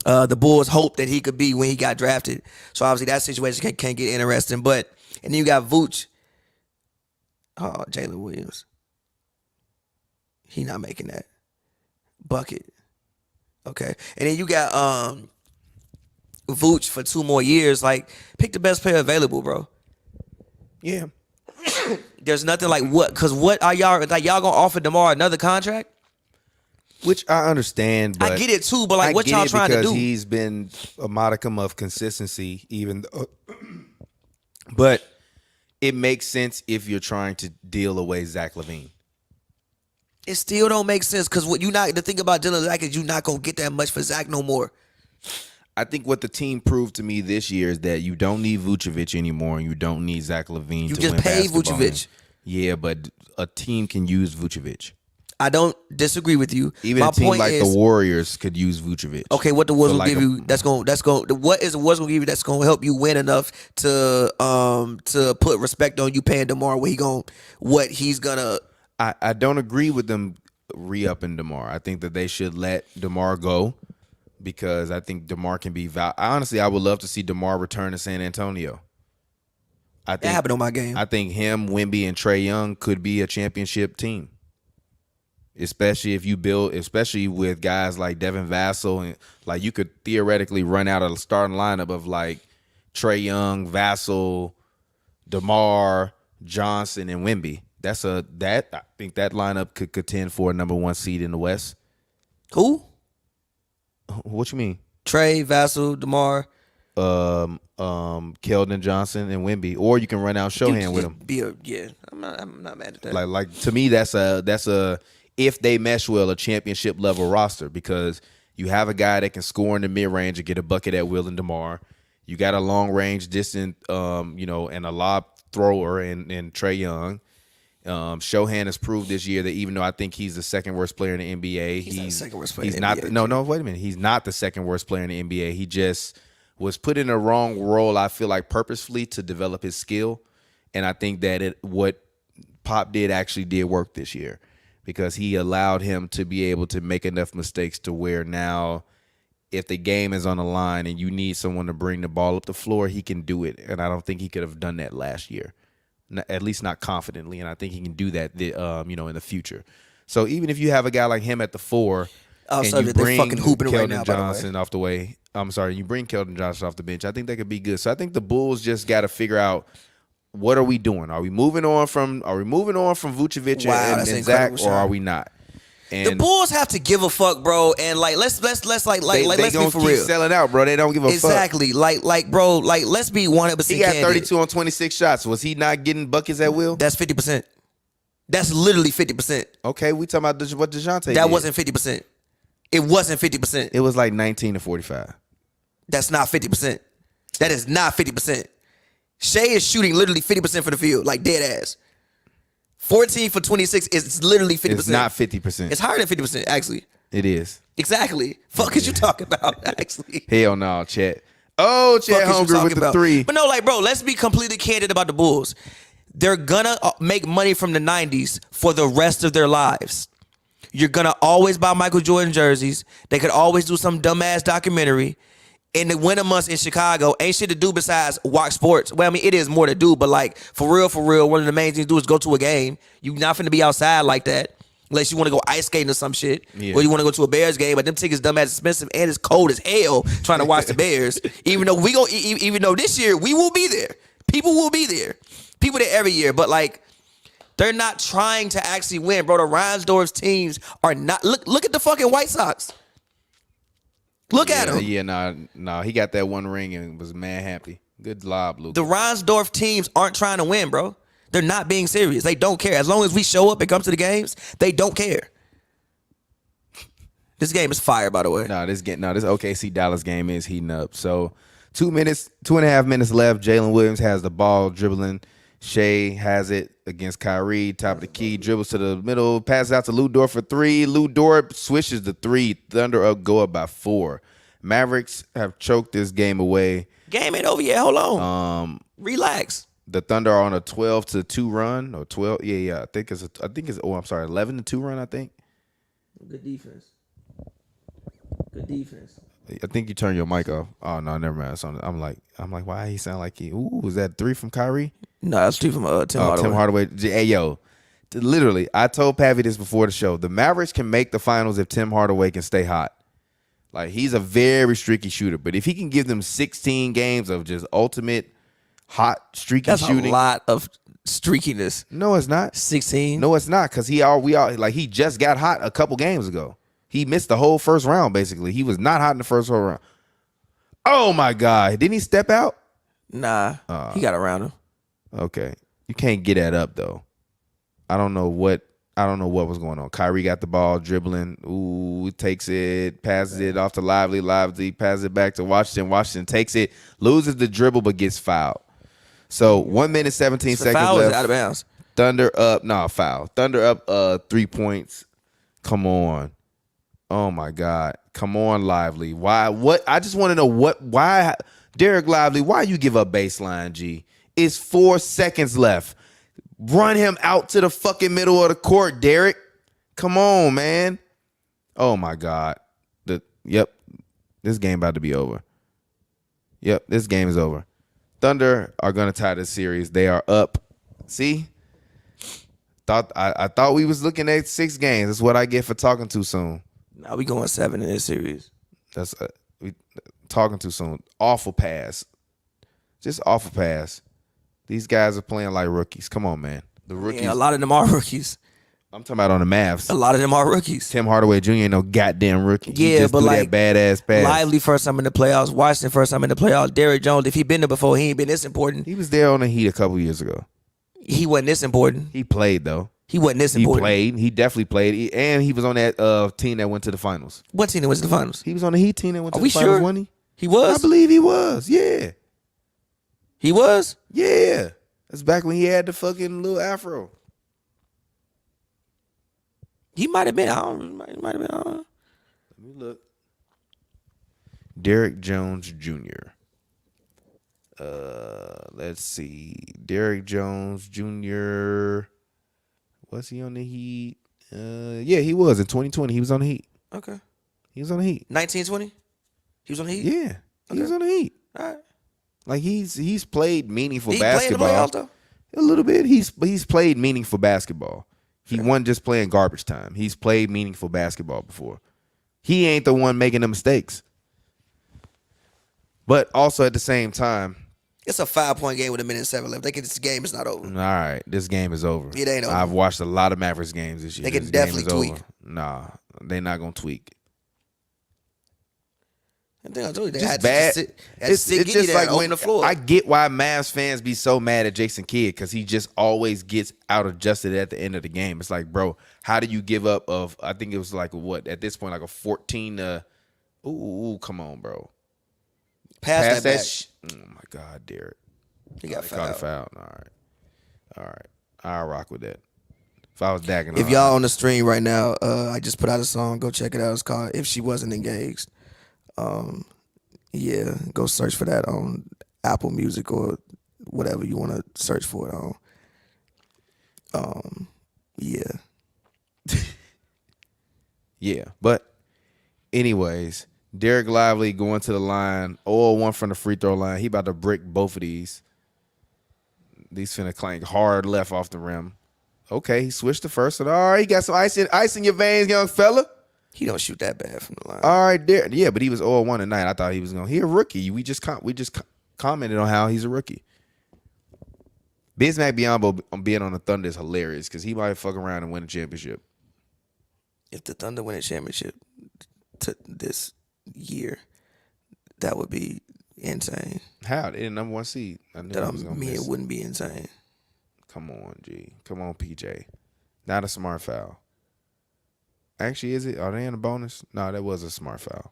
the Bulls hoped that he could be when he got drafted. So obviously that situation can get interesting. But and then you got Vooch. Oh, Jalen Williams. He not making that bucket. Okay. And then you got Vooch for 2 more years. Like, pick the best player available, bro. Yeah. There's nothing like what, because what are y'all gonna offer DeMar another contract? Which I understand, but I get it too, but like what y'all trying to do? He's been a modicum of consistency, even though, but it makes sense if you're trying to deal away Zach LaVine. It still don't make sense because what you not the thing about Dylan Zach is you're not gonna get that much for Zach no more. I think what the team proved to me this year is that you don't need Vucevic anymore, and you don't need Zach LaVine. You to just win pay basketball. Vucevic. Yeah, but a team can use Vucevic. I don't disagree with you. Even My a team point like is, the Warriors could use Vucevic. okay, what the Warriors For gonna like give you? What is the Warriors gonna give you that's gonna help you win enough to put respect on you paying DeMar what he's gonna. I don't agree with them re-upping DeMar. I think that they should let DeMar go because I think DeMar can be honestly, I would love to see DeMar return to San Antonio. That happened on my game. I think him, Wemby, and Trae Young could be a championship team. Especially with guys like Devin Vassell, and like you could theoretically run out a starting lineup of like Trae Young, Vassell, DeMar, Johnson, and Wemby. I think that lineup could contend for a number 1 seed in the West. Who? What you mean? Trae, Vassell, DeMar. Keldon Johnson and Wemby, or you can run out Shohan with them. I'm not mad at that. Like to me, that's a if they mesh well, a championship level roster because you have a guy that can score in the mid range and get a bucket at will and DeMar. You got a long range, distant, and a lob thrower in Trae Young. Shohan has proved this year that even though I think he's the second worst player in the NBA, he's not the second worst player in the NBA. Wait a minute. He's not the second worst player in the NBA. He just was put in a wrong role, I feel like, purposefully to develop his skill. And I think that what Pop did work this year because he allowed him to be able to make enough mistakes to where now if the game is on the line and you need someone to bring the ball up the floor, he can do it. And I don't think he could have done that last year. At least not confidently, and I think he can do that, in the future. So even if you have a guy like him at the 4, and you bring Keldon Johnson off the way, you bring Keldon Johnson off the bench, I think that could be good. So I think the Bulls just got to figure out what are we doing? Are we moving on from Vucevic and Zach, or are we not? And the Bulls have to give a fuck, bro. And like, let's be for real. Selling out, bro. They don't give a fuck. Exactly. Like, bro. Like, let's be 100%. He got 32 on 26 shots. Was he not getting buckets at will? That's 50%. That's literally 50%. Okay, we talking about what DeJounte did. That wasn't 50%. It wasn't 50%. It was like 19 to 45. That's not 50%. That is not 50%. Shea is shooting literally 50% for the field, like dead ass. 14 for 26 is literally 50%. It's not 50%. It's higher than 50%, actually. It is. Exactly. Fuck is you talking about, actually? Hell no, Chet. Oh, Chet Holmgren with the 3. But no, like, bro, let's be completely candid about the Bulls. They're gonna make money from the 90s for the rest of their lives. You're gonna always buy Michael Jordan jerseys. They could always do some dumbass documentary. In the winter months in Chicago, ain't shit to do besides watch sports. Well, I mean, it is more to do, but like, for real, one of the main things to do is go to a game. You not finna be outside like that unless you want to go ice skating or some shit. Yeah. Or you want to go to a Bears game, but them tickets dumbass expensive and it's cold as hell trying to watch the Bears. Even though this year we will be there. People will be there. People there every year, but like, they're not trying to actually win, bro. The Reinsdorf's teams are not. Look at the fucking White Sox. Look at him. Yeah, nah. He got that one ring and was mad happy. Good lob, Luke. The Reinsdorf teams aren't trying to win, bro. They're not being serious. They don't care. As long as we show up and come to the games, they don't care. This game is fire, by the way. This OKC Dallas game is heating up. So 2.5 minutes left. Jalen Williams has the ball dribbling. Shea has it against Kyrie, top of the key, dribbles to the middle, passes out to Lou Dort for 3. Lou Dort swishes the 3. Thunder go up by 4. Mavericks have choked this game away. Game ain't over yet. Hold on. Relax. The Thunder are on a 12-2 run or 12. Yeah. I think it's. Oh, I'm sorry, 11-2 run. I think. Good defense. Good defense. I think you turn your mic off. Oh no, never mind. It's on. I'm like, why he sound like he? Ooh, was that 3 from Kyrie? No, that's 3 from Tim Hardaway. Tim Hardaway. Hey yo, literally, I told Pavi this before the show. The Mavericks can make the finals if Tim Hardaway can stay hot. Like he's a very streaky shooter, but if he can give them 16 games of just ultimate hot streaky shooting, that's a lot of streakiness. No, it's not. 16. No, it's not, because he just got hot a couple games ago. He missed the whole first round, basically. He was not hot in the first whole round. Oh, my God. Didn't he step out? Nah. He got around him. Okay. You can't get that up, though. I don't know what was going on. Kyrie got the ball, dribbling. Ooh, takes it, passes it off to Lively. Lively passes it back to Washington. Washington takes it, loses the dribble, but gets fouled. So 1 minute, 17 seconds foul left. Is out of bounds. Thunder up. No, foul. Thunder up 3 points. Come on. Oh my God. Come on, Lively. Why? What? I just want to know why Derek Lively, why you give up baseline, G? It's 4 seconds left. Run him out to the fucking middle of the court, Derek. Come on, man. Oh my God. This game about to be over. Yep, this game is over. Thunder are gonna tie this series. They are up. See? I thought we was looking at 6 games. That's what I get for talking too soon. Now we going 7 in this series. That's we talking too soon. Awful pass. Just awful pass. These guys are playing like rookies. Come on, man. The rookies. Yeah, a lot of them are rookies. I'm talking about on the Mavs. A lot of them are rookies. Tim Hardaway Jr. ain't no goddamn rookie. Yeah, he just but threw like that badass pass. Lively first time in the playoffs. Washington first time in the playoffs. Derrick Jones, if he been there before, he ain't been this important. He was there on the Heat a couple years ago. He wasn't this important. He played though. He wasn't this important. He played. He definitely played. And he was on that team that went to the finals. What team that went to the finals? He was on the Heat team that went to Are the we finals, sure? wasn't he? He was? I believe he was. Yeah. He was? Yeah. That's back when he had the fucking little afro. He might have been. He might have been. Let me look. Derrick Jones Jr. Let's see. Derrick Jones Jr. Was he on the Heat? Yeah, he was in 2020. He was on the Heat. Okay. He was on the Heat. 1920? He was on the Heat? Yeah. He was on the Heat. All right. Like he's played meaningful He basketball. played in the playoffs, though? A little bit. He's played meaningful basketball. He wasn't just playing garbage time. He's played meaningful basketball before. He ain't the one making the mistakes. But also at the same time, it's a 5-point game with 1:07 left. They can, this game is not over. all right, this game is over. It ain't over. I've watched a lot of Mavericks games this year. They can This definitely game is tweak. over. Nah, they're not gonna tweak. I think I told you they Just had bad. to sit It's just like on when the floor. I get why Mavs fans be so mad at Jason Kidd because he just always gets out adjusted at the end of the game. It's like, bro, how do you give up of? I think it was like what at this point, like a 14 to. Ooh, come on, bro. Pass that back. Oh my God, Derek. He got Caught a fouled. foul. All right. I'll rock with that. If I was dagging, If y'all on the stream right now, I just put out a song. Go check it out. It's called "If She Wasn't Engaged." Yeah, go search for that on Apple Music or whatever you want to search for it on. Yeah. Yeah, but anyways, Derek Lively going to the line, 0-1 from the free throw line. He about to brick both of these. These finna clank hard left off the rim. Okay, he switched to first. And all right, he got some ice in your veins, young fella. He don't shoot that bad from the line. All right, there. Yeah, but he was 0-1 tonight. I thought he was going. He a rookie. We just commented on how he's a rookie. Bismack Biyombo being on the Thunder is hilarious because he might fuck around and win a championship. If the Thunder win a championship this year, that would be insane. How? They're the number 1 seed. I knew I was gonna miss. It wouldn't be insane. Come on, G. Come on, PJ. Not a smart foul. Actually, is it? Are they in a bonus? No, that was a smart foul.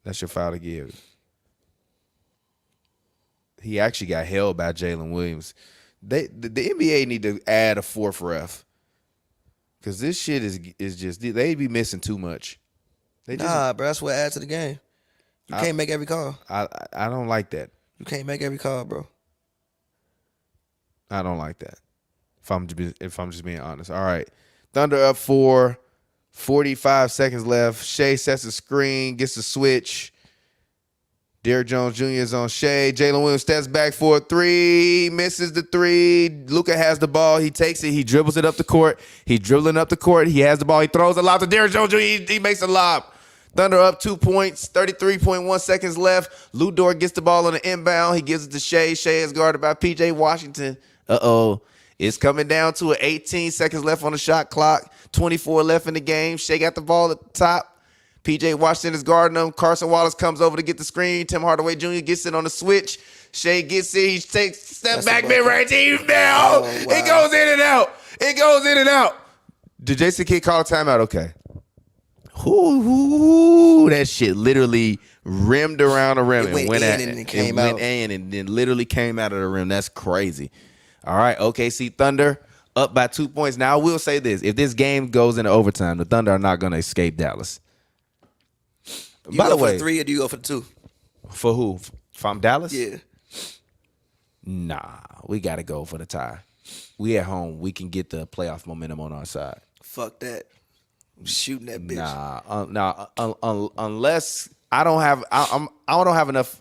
That's your foul to give. He actually got held by Jalen Williams. The NBA need to add a 4th ref. Because this shit is just, they be missing too much. Bro, that's what adds to the game. You can't make every call. I don't like that. You can't make every call, bro. I don't like that. If I'm just being honest. All right. Thunder up 4. 45 seconds left. Shea sets a screen, gets a switch. Derrick Jones Jr. is on Shea. Jalen Williams steps back for a 3. Misses the 3. Luka has the ball. He takes it. He dribbles it up the court. He's dribbling up the court. He has the ball. He throws a lob to Derrick Jones Jr. He makes a lob. Thunder up 2 points. 33.1 seconds left. Lou Dort gets the ball on the inbound. He gives it to Shea. Shea is guarded by P.J. Washington. Uh-oh. It's coming down to 18 seconds left on the shot clock. 24 left in the game. Shea got the ball at the top. P.J. Washington is guarding him. Carson Wallace comes over to get the screen. Tim Hardaway Jr. gets it on the switch. Shea gets it. He takes step back mid-range. He's down. It goes in and out. It goes in and out. Did Jason Kidd call a timeout? Okay. Ooh, that shit literally rimmed around the rim and went in and came out. And then literally came out of the rim. That's crazy. All right, OKC Thunder up by 2 points. Now, I will say this. If this game goes into overtime, the Thunder are not going to escape Dallas. By the way, for the 3 or do you go for the 2? For who? From Dallas? Yeah. Nah, we got to go for the tie. We at home. We can get the playoff momentum on our side. Fuck that. I'm shooting that bitch. Unless I don't have enough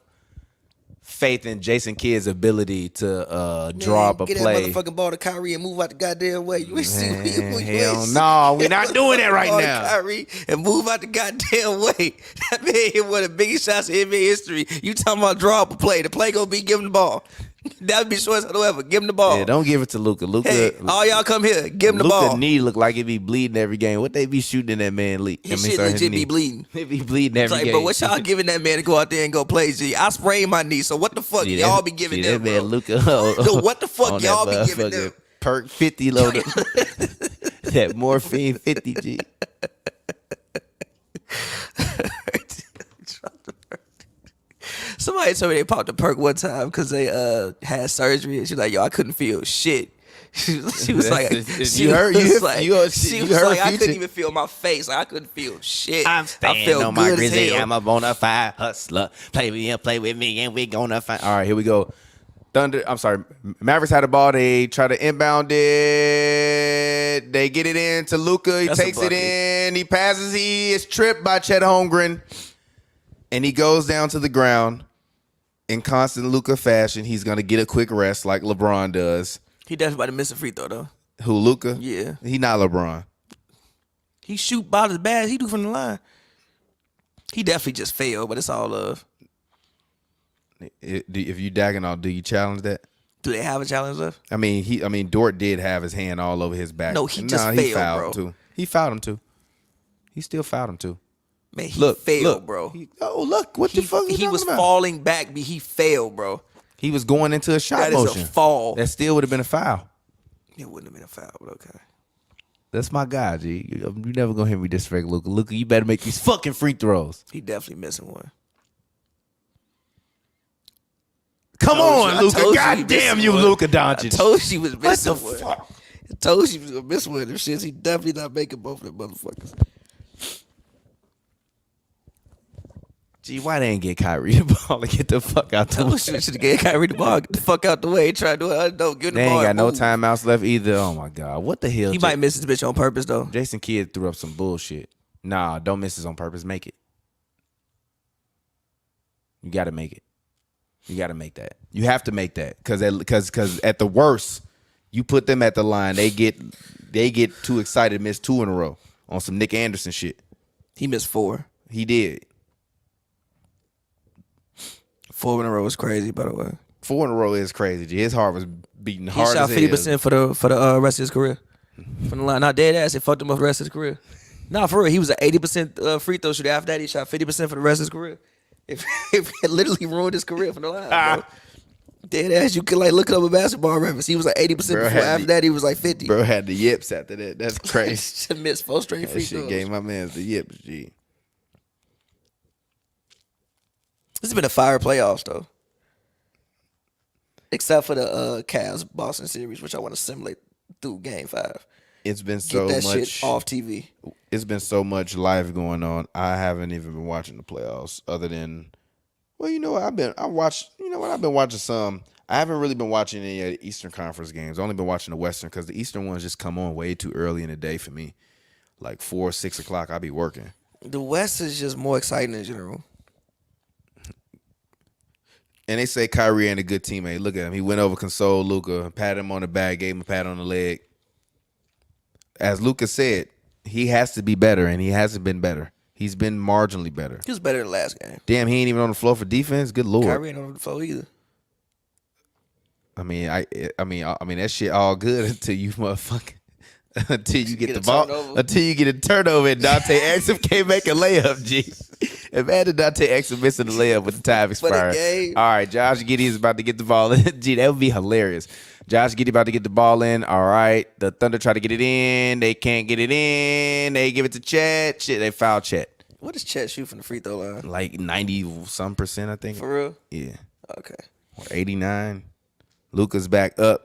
faith in Jason Kidd's ability to draw up a play. Get that motherfucking ball to Kyrie and move out the goddamn way. You ain't see hell no, we're not doing that right now. Kyrie and move out the goddamn way. That man hit one of the biggest shots in NBA history. You talking about draw up a play? The play gonna be give him the ball. That would be short whatever. Give him the ball. Yeah, don't give it to Luka. Hey, all y'all come here. Give him the ball. Luka knee look like it be bleeding every game. What they be shooting in that man leak? His shit legit be bleeding. It be bleeding every game. But what y'all giving that man to go out there and go play? G, I sprained my knee. So what the fuck y'all be giving them? That man Luka. So what the fuck y'all be giving them? Perk 50 loaded. That morphine 50 G. Somebody told me they popped a perk one time because they had surgery, and she's like, "Yo, I couldn't feel shit." She was like, I couldn't even feel my face. Like, I couldn't feel shit. I'm staying on my grizzly. I'm a bona fide hustler. Play with me, and we gonna find. All right, here we go. Mavericks had the ball. They try to inbound it. They get it in to Luka. He takes it in. He passes. He is tripped by Chet Holmgren, and he goes down to the ground. In constant Luka fashion, he's going to get a quick rest like LeBron does. He definitely about to miss a free throw, though. Who, Luka? Yeah. He not LeBron. He shoot about as bad as he do from the line. He definitely just failed, but it's all love. If you dagging off, do you challenge that? Do they have a challenge left? I mean, Dort did have his hand all over his back. No, he just failed, he fouled bro. Him too. He fouled him too. He still fouled him too. Man, he failed, bro. Look. What the fuck he was falling back, but he failed, bro. He was going into a shot motion. That is a fall. That still would have been a foul. It wouldn't have been a foul, but okay. That's my guy, G. You never gonna hear me disrespect Luka. Luka, you better make these fucking free throws. He definitely missing one. Come on, Luka. God damn you, Luka Doncic. I told you he was missing one. Fuck? I told you he was gonna miss one of them shits. He definitely not making both of them motherfuckers. Gee, why they ain't get Kyrie the ball and get the fuck out the way? You should have gave Kyrie the ball. Get the fuck out the way. Try to do it. No, give the they ball. They ain't got no timeouts left either. Oh my God. What the hell? He might miss this bitch on purpose though. Jason Kidd threw up some bullshit. Nah, don't miss this on purpose. Make it. You gotta make it. You gotta make that. You have to make that. Cause at the worst, you put them at the line, they get too excited, miss 2 in a row on some Nick Anderson shit. He missed 4. He did. 4 in a row is crazy, by the way. 4 in a row is crazy. His heart was beating hard. He shot 50% for the rest of his career. From the line. Not dead ass, it fucked him up for the rest of his career. Nah, for real. He was an 80% free throw shooter. After that, he shot 50% for the rest of his career. If it literally ruined his career from the line, bro. Dead ass, you could look it up with basketball reference. He was like 80% before. After that, he was like 50. Bro had the yips after that. That's crazy. Missed 4 straight free throws. That shit gave my man the yips, G. This has been a fire playoffs though, except for the Cavs Boston series, which I want to simulate through Game 5. It's been so much shit off TV. It's been so much life going on. I haven't even been watching the playoffs, other than, well, you know what? I've been watching some. I haven't really been watching any of the Eastern Conference games. I've only been watching the Western because the Eastern ones just come on way too early in the day for me. Like 4 or 6 o'clock, I'll be working. The West is just more exciting in general. And they say Kyrie ain't a good teammate. Look at him. He went over, consoled Luka, patted him on the back, gave him a pat on the leg. As Luka said, he has to be better, and he hasn't been better. He's been marginally better. He was better than the last game. Damn, he ain't even on the floor for defense. Good Lord. Kyrie ain't on the floor either. I mean, that shit all good until you motherfucking until you get the ball, until you get a turnover and Dante Exum can't make a layup. G, imagine Dante Exum missing the layup with the time expired. All right, Josh Giddey is about to get the ball in. Gee, that would be hilarious. Josh Giddey about to get the ball in. All right, the Thunder try to get it in. They can't get it in. They give it to Chet. Shit, they foul Chet. What does Chet shoot from the free throw line? Like 90-some%, I think. For real? Yeah. Okay. Or 89. Luka's back up.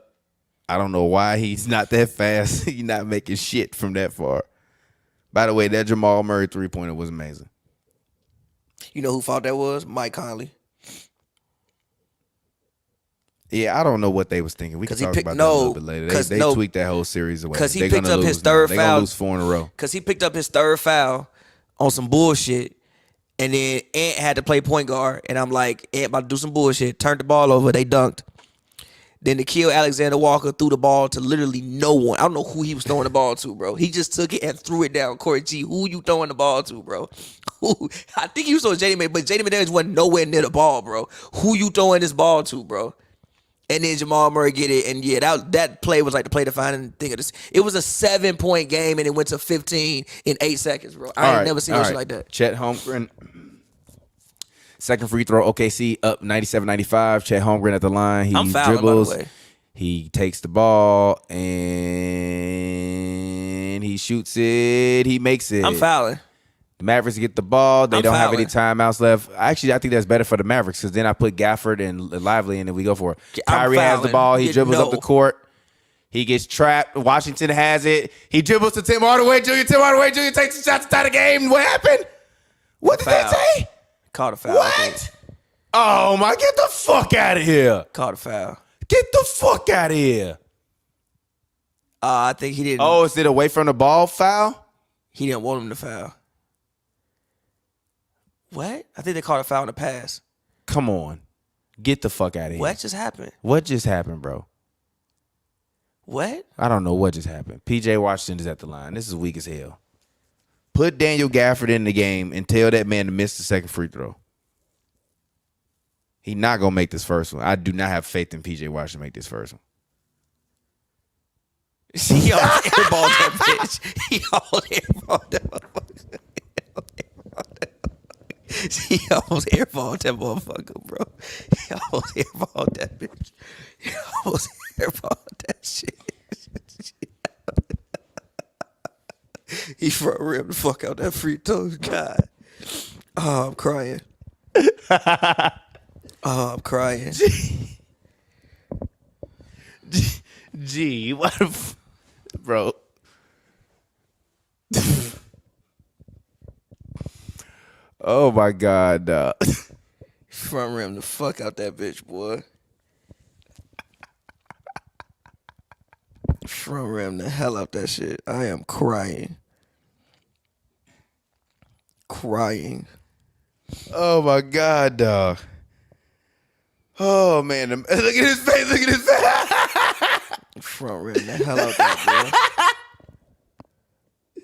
I don't know why he's not that fast. He's not making shit from that far. By the way, that Jamal Murray 3-pointer was amazing. You know who fault that was? Mike Conley. Yeah, I don't know what they was thinking. We can talk about that a little bit later. They tweaked that whole series away. Because he picked up his third foul. They're going to lose 4 in a row. Because he picked up his third foul on some bullshit. And then Ant had to play point guard. And I'm like, Ant about to do some bullshit. Turned the ball over. They dunked. Then Gilgeous-Alexander Walker threw the ball to literally no one. I don't know who he was throwing the ball to, bro. He just took it and threw it down court. G, who you throwing the ball to, bro? Who? I think he was throwing J.D. but J.D. McDaniels wasn't nowhere near the ball, bro. Who you throwing this ball to, bro? And then Jamal Murray get it, and yeah, that play was like the play defining thing of this. It was a 7-point game, and it went to 15 in 8 seconds, bro. I ain't never seen no shit like that. Chet Holmgren. Second free throw, OKC up 97-95. Chet Holmgren at the line. He dribbles. By the way. He takes the ball and he shoots it. He makes it. I'm fouling. The Mavericks get the ball. They don't have any timeouts left. Actually, I think that's better for the Mavericks because then I put Gafford and Lively in and we go for it. Kyrie has the ball. He dribbles up the court. He gets trapped. Washington has it. He dribbles to Tim Hardaway Jr. Tim Hardaway Jr. takes the shot to tie the game. What happened? What did they say? Called a foul. What? Oh, my. Get the fuck out of here. Called a foul. Get the fuck out of here. I think he didn't. Oh, is it away from the ball foul? He didn't want him to foul. What? I think they called a foul in the pass. Come on. Get the fuck out of here. What just happened? What just happened, bro? What? I don't know what just happened. PJ Washington is at the line. This is weak as hell. Put Daniel Gafford in the game and tell that man to miss the second free throw. He not going to make this first one. I do not have faith in PJ Washington to make this first one. He almost airballed that bitch. He almost airballed that motherfucker. He almost airballed that motherfucker, bro. He almost airballed that bitch. He almost airballed that shit. He front rimmed the fuck out that free throw. God. Oh, I'm crying. Oh, I'm crying. Gee, what a bro. Oh my God, dog. Front rim the fuck out that bitch, boy. Front rim the hell out that shit. I am crying. Crying. Oh my God, dog. Oh man, look at his face. Look at his face. Front rim the hell out that boy.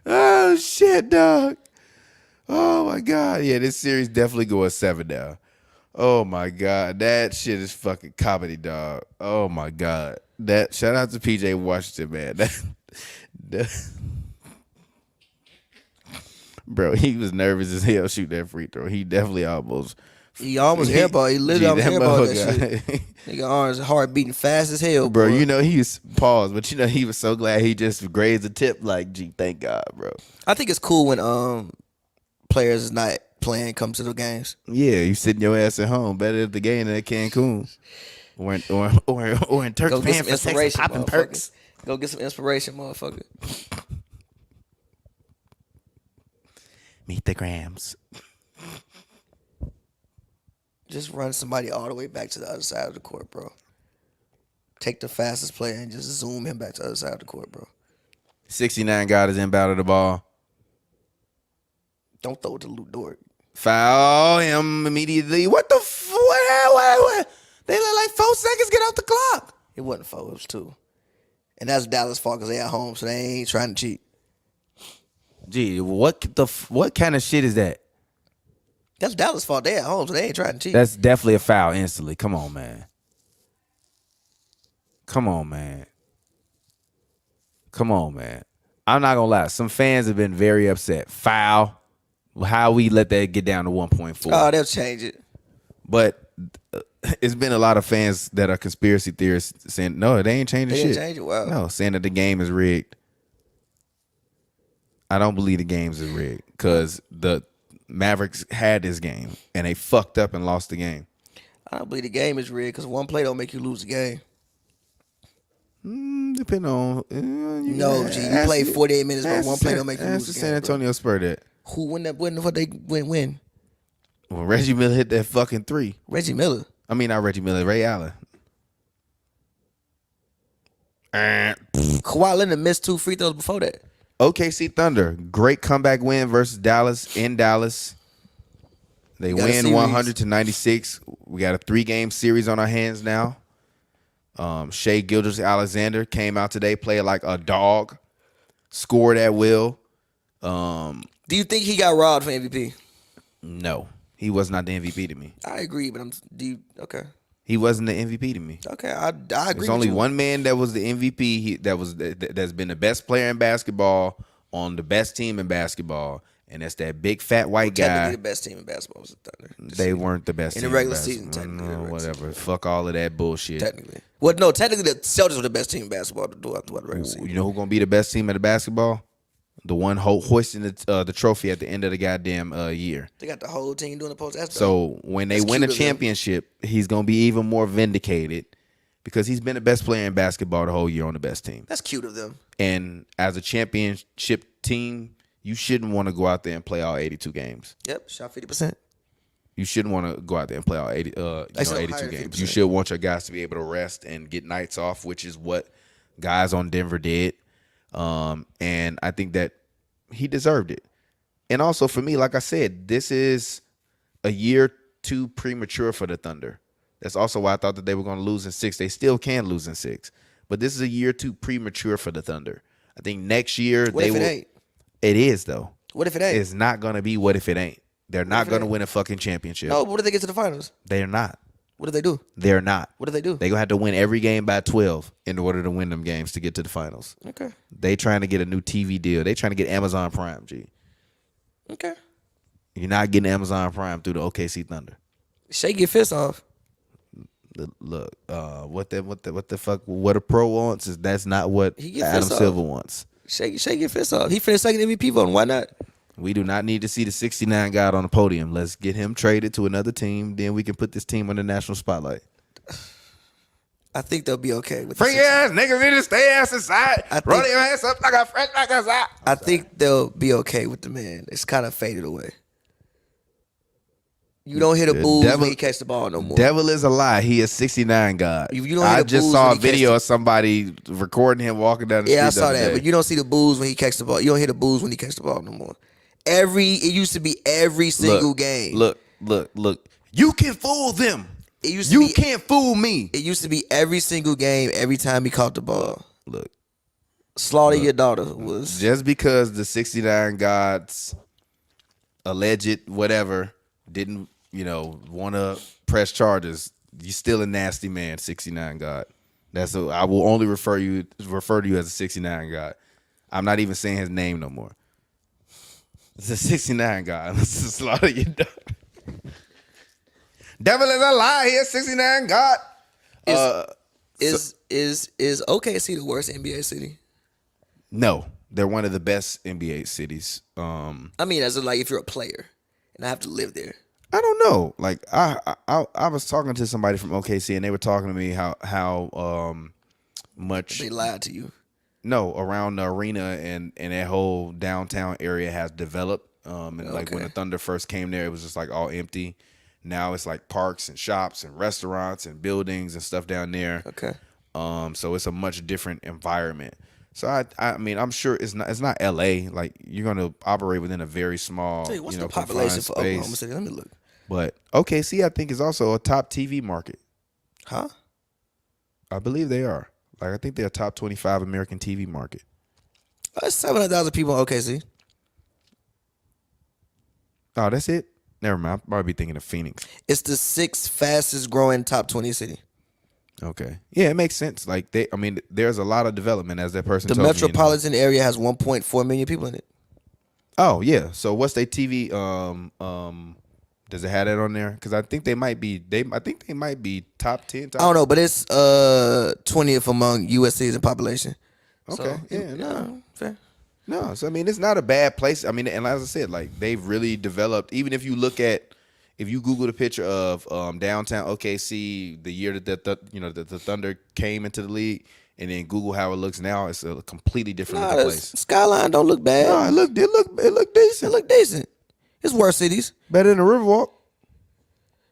Oh shit, dog. Oh my God. Yeah, this series definitely going 7 now. Oh my God. That shit is fucking comedy, dog. Oh my God. That shout out to PJ Washington, man. Bro, he was nervous as hell shooting that free throw. He definitely almost airballed. He literally almost airballed that shit. Nigga arms heart beating fast as hell, bro. Boy. You know he was paused, but you know he was so glad he just grazed the tip. Like, gee, thank God, bro. I think it's cool when players is not playing come to the games. Yeah, you sitting your ass at home, better at the game than at Cancun, or in Turkey for Texas popping perks. Go get some inspiration, motherfucker. Just Just run somebody all the way back to the other side of the court, bro. Take the fastest player and just zoom him back to the other side of the court, bro. 69 God is inbounded the ball. Don't throw it to Luke Dort. Foul him immediately. What the what? They let like 4 seconds get off the clock. It wasn't 4, it was 2. And that's Dallas' fault because they at home, so they ain't trying to cheat. Gee, what kind of shit is that? That's Dallas' fault. They at home, so they ain't trying to cheat. That's definitely a foul instantly. Come on, man. Come on, man. Come on, man. I'm not gonna lie. Some fans have been very upset. Foul. How we let that get down to 1.4? Oh, they'll change it. But it's been a lot of fans that are conspiracy theorists saying, no, they ain't changing They shit. didn't change it. Wow. No, saying that the game is rigged. I don't believe the games is rigged because the Mavericks had this game and they fucked up and lost the game. I don't believe the game is rigged because one play don't make you lose the game. Depending on No, G, you played 48 minutes, but one play don't make you lose the game. San Antonio Spurs that. Who win that? What they win? When Reggie Miller hit that fucking 3. Reggie Miller. I mean, not Reggie Miller, Ray Allen. Kawhi Leonard missed 2 free throws before that. OKC Thunder, great comeback win versus Dallas in Dallas. They got a win series. 100-96. We got a 3-game series on our hands now. Shai Gilgeous-Alexander came out today, played like a dog, scored at will. Do you think he got robbed for MVP? No, he was not the MVP to me. I agree, but okay. He wasn't the MVP to me. Okay, I agree. There's only one man that was the MVP. That's been the best player in basketball on the best team in basketball, and that's that big fat white guy. Technically, the best team in basketball was the Thunder. They weren't the best in team the regular basketball. season. Technically, Whatever. Fuck all of that bullshit. Technically, well, no, technically the Celtics were the best team in basketball throughout the regular season. You know who's gonna be the best team at the basketball? The one hoisting the trophy at the end of the goddamn year. They got the whole team doing the post. So when they win a championship, he's gonna be even more vindicated because he's been the best player in basketball the whole year on the best team. That's cute of them. And as a championship team, you shouldn't want to go out there and play all 82 games. Yep, shot 50%. You shouldn't want to go out there and play all 82 games. You should want your guys to be able to rest and get nights off, which is what guys on Denver did. And I think that he deserved it. And also for me, like I said, this is a year too premature for the Thunder. That's also why I thought that they were going to lose in 6. They still can lose in 6. But this is a year too premature for the Thunder. I think next year What if it ain't? It is, though. What if it ain't? It's not going to be what if it ain't. They're not going to win a fucking championship. No, but what if they get to the finals? They're not. What do they do? They're not. What do they do? They're going to have to win every game by 12 in order to win them games to get to the finals. Okay. They trying to get a new TV deal. They trying to get Amazon Prime, G. Okay. You're not getting Amazon Prime through the OKC Thunder. Shake your fist off. Look, what the fuck? What a pro wants is that's not what He get Adam fist off. Silver wants. Shake your fist off. He finished second MVP voting. Why not? We do not need to see the 69 guy on the podium. Let's get him traded to another team. Then we can put this team on the national spotlight. I think they'll be okay with Free ass niggas need to stay ass inside. Roll your ass up like a fresh like a I think they'll be okay with the man. It's kind of faded away. You don't hear the boos when he catch the ball no more. Devil is a lie. He is 69 God. You don't hear I the just boos saw when a he catch video the- of somebody recording him walking down the street. Yeah, I saw the other that, day. but you don't see the boos when he catch the ball. You don't hear the boos when he catch the ball no more. It used to be every single game. Look. You can fool them. It used to You be, can't fool me. It used to be every single game, every time he caught the ball. Look. Slaughter your daughter was. Just because the 69 Gods alleged whatever didn't, want to press charges, you still a nasty man, 69 God. I will only refer to you as a 69 God. I'm not even saying his name no more. It's a 69 God. Let's just slaughter your daughter. Devil is a lie here, 69 God. Is OKC the worst NBA city? No, they're one of the best NBA cities. I mean, as in, like, if you're a player and I have to live there. I don't know. Like I was talking to somebody from OKC and they were talking to me how much They lied to you. No, around the arena and that whole downtown area has developed. And like when the Thunder first came there, it was just like all empty. Now it's like parks and shops and restaurants and buildings and stuff down there. Okay. So it's a much different environment. So I mean, I'm sure it's not LA. Like, you're gonna operate within a very small, Hey, what's the confined population for space. Oklahoma City? Let me look. But OKC, I think, is also a top TV market. Huh? I believe they are. Like, I think they're a top 25 American TV market. There's 700,000 people in OKC. Oh, that's it? Never mind. I might be thinking of Phoenix. It's the 6th fastest growing top 20 city. Okay. Yeah, it makes sense. Like, there's a lot of development, as that person The told me. metropolitan area has 1.4 million people in it. Oh, yeah. So what's their TV does it have that on there? Because I think they might be top 10. I don't know, but it's 20th among U.S. cities in population. Okay. So, No, fair. No, so I mean, it's not a bad place. I mean, and as I said, like, they've really developed. Even if you Google the picture of downtown OKC, the year that the Thunder came into the league, and then Google how it looks now, it's a completely different looking place. Skyline don't look bad. No, it looked decent. It look decent. It's worse cities. Better than the Riverwalk.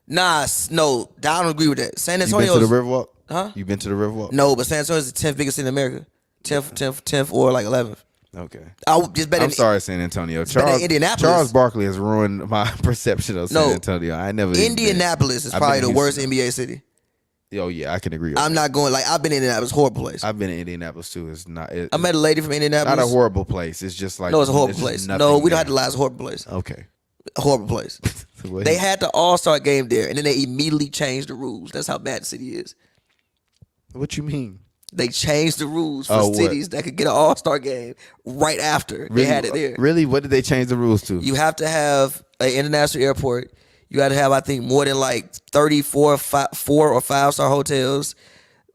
Nah, no, I don't agree with that. San You Antonio. been to the Riverwalk? Huh? You been to the Riverwalk? No, but San Antonio is the 10th biggest city in America. 10th or like 11th. Okay. Just better I'm than sorry, San Antonio. better than Indianapolis. Charles Barkley has ruined my perception of San Antonio. I never. Indianapolis is I've probably been the to worst Houston. NBA city. Oh yeah, I can agree with I'm that. not going I've been in Indianapolis, horrible place. I've been in Indianapolis too. It's not. I met a lady from Indianapolis. Not a horrible place. It's just like No, it's a horrible just place. nothing No, we don't have there. to lie. It's a horrible place. Okay. A horrible place. Well, They had the All-Star game there, and then they immediately changed the rules. That's how bad the city is. What you mean? They changed the rules for Oh, what? cities that could get an All-Star game right after they had it there. Really? What did they change the rules to? You have to have an international airport. You got to have, I think, more than like 34 4 or 5-star hotels.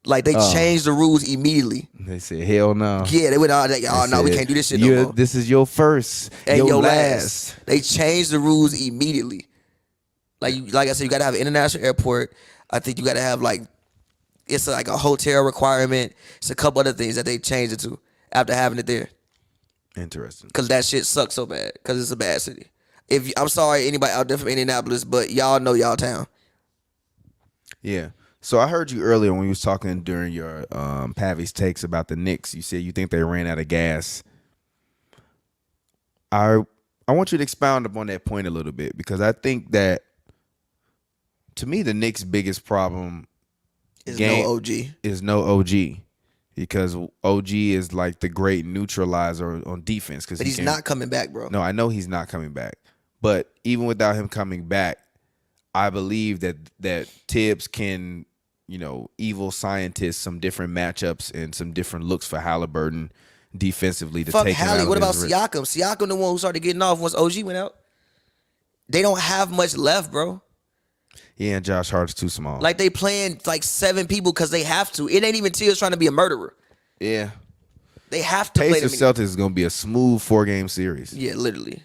Like, they changed the rules immediately. They said, hell no. Yeah, they went all that. Oh, no, we said, can't do this shit no more. This is your first And your last. They changed the rules immediately. Like I said, you got to have an international airport. I think you got to have it's like a hotel requirement. It's a couple other things that they changed it to after having it there. Interesting. Because that shit sucks so bad. Because it's a bad city. I'm sorry, anybody out there from Indianapolis, but y'all know y'all town. Yeah. So I heard you earlier when you was talking during your Pavy's takes about the Knicks. You said you think they ran out of gas. I want you to expound upon that point a little bit, because I think that, to me, the Knicks' biggest problem No OG. is no OG, because OG is like the great neutralizer on defense. But he's not coming back, bro. No, I know he's not coming back. But even without him coming back, I believe that Tibbs can, evil scientist some different matchups and some different looks for Halliburton defensively to Fuck take him Hallie. out What of about his rhythm. Siakam? Siakam the one who started getting off once OG went out. They don't have much left, bro. Yeah, and Josh Hart's too small. Like, they playing like 7 people because they have to. It ain't even Tibbs trying to be a murderer. Yeah. They have to play them. Pacers Celtics is going to be a smooth 4-game series. Yeah, literally.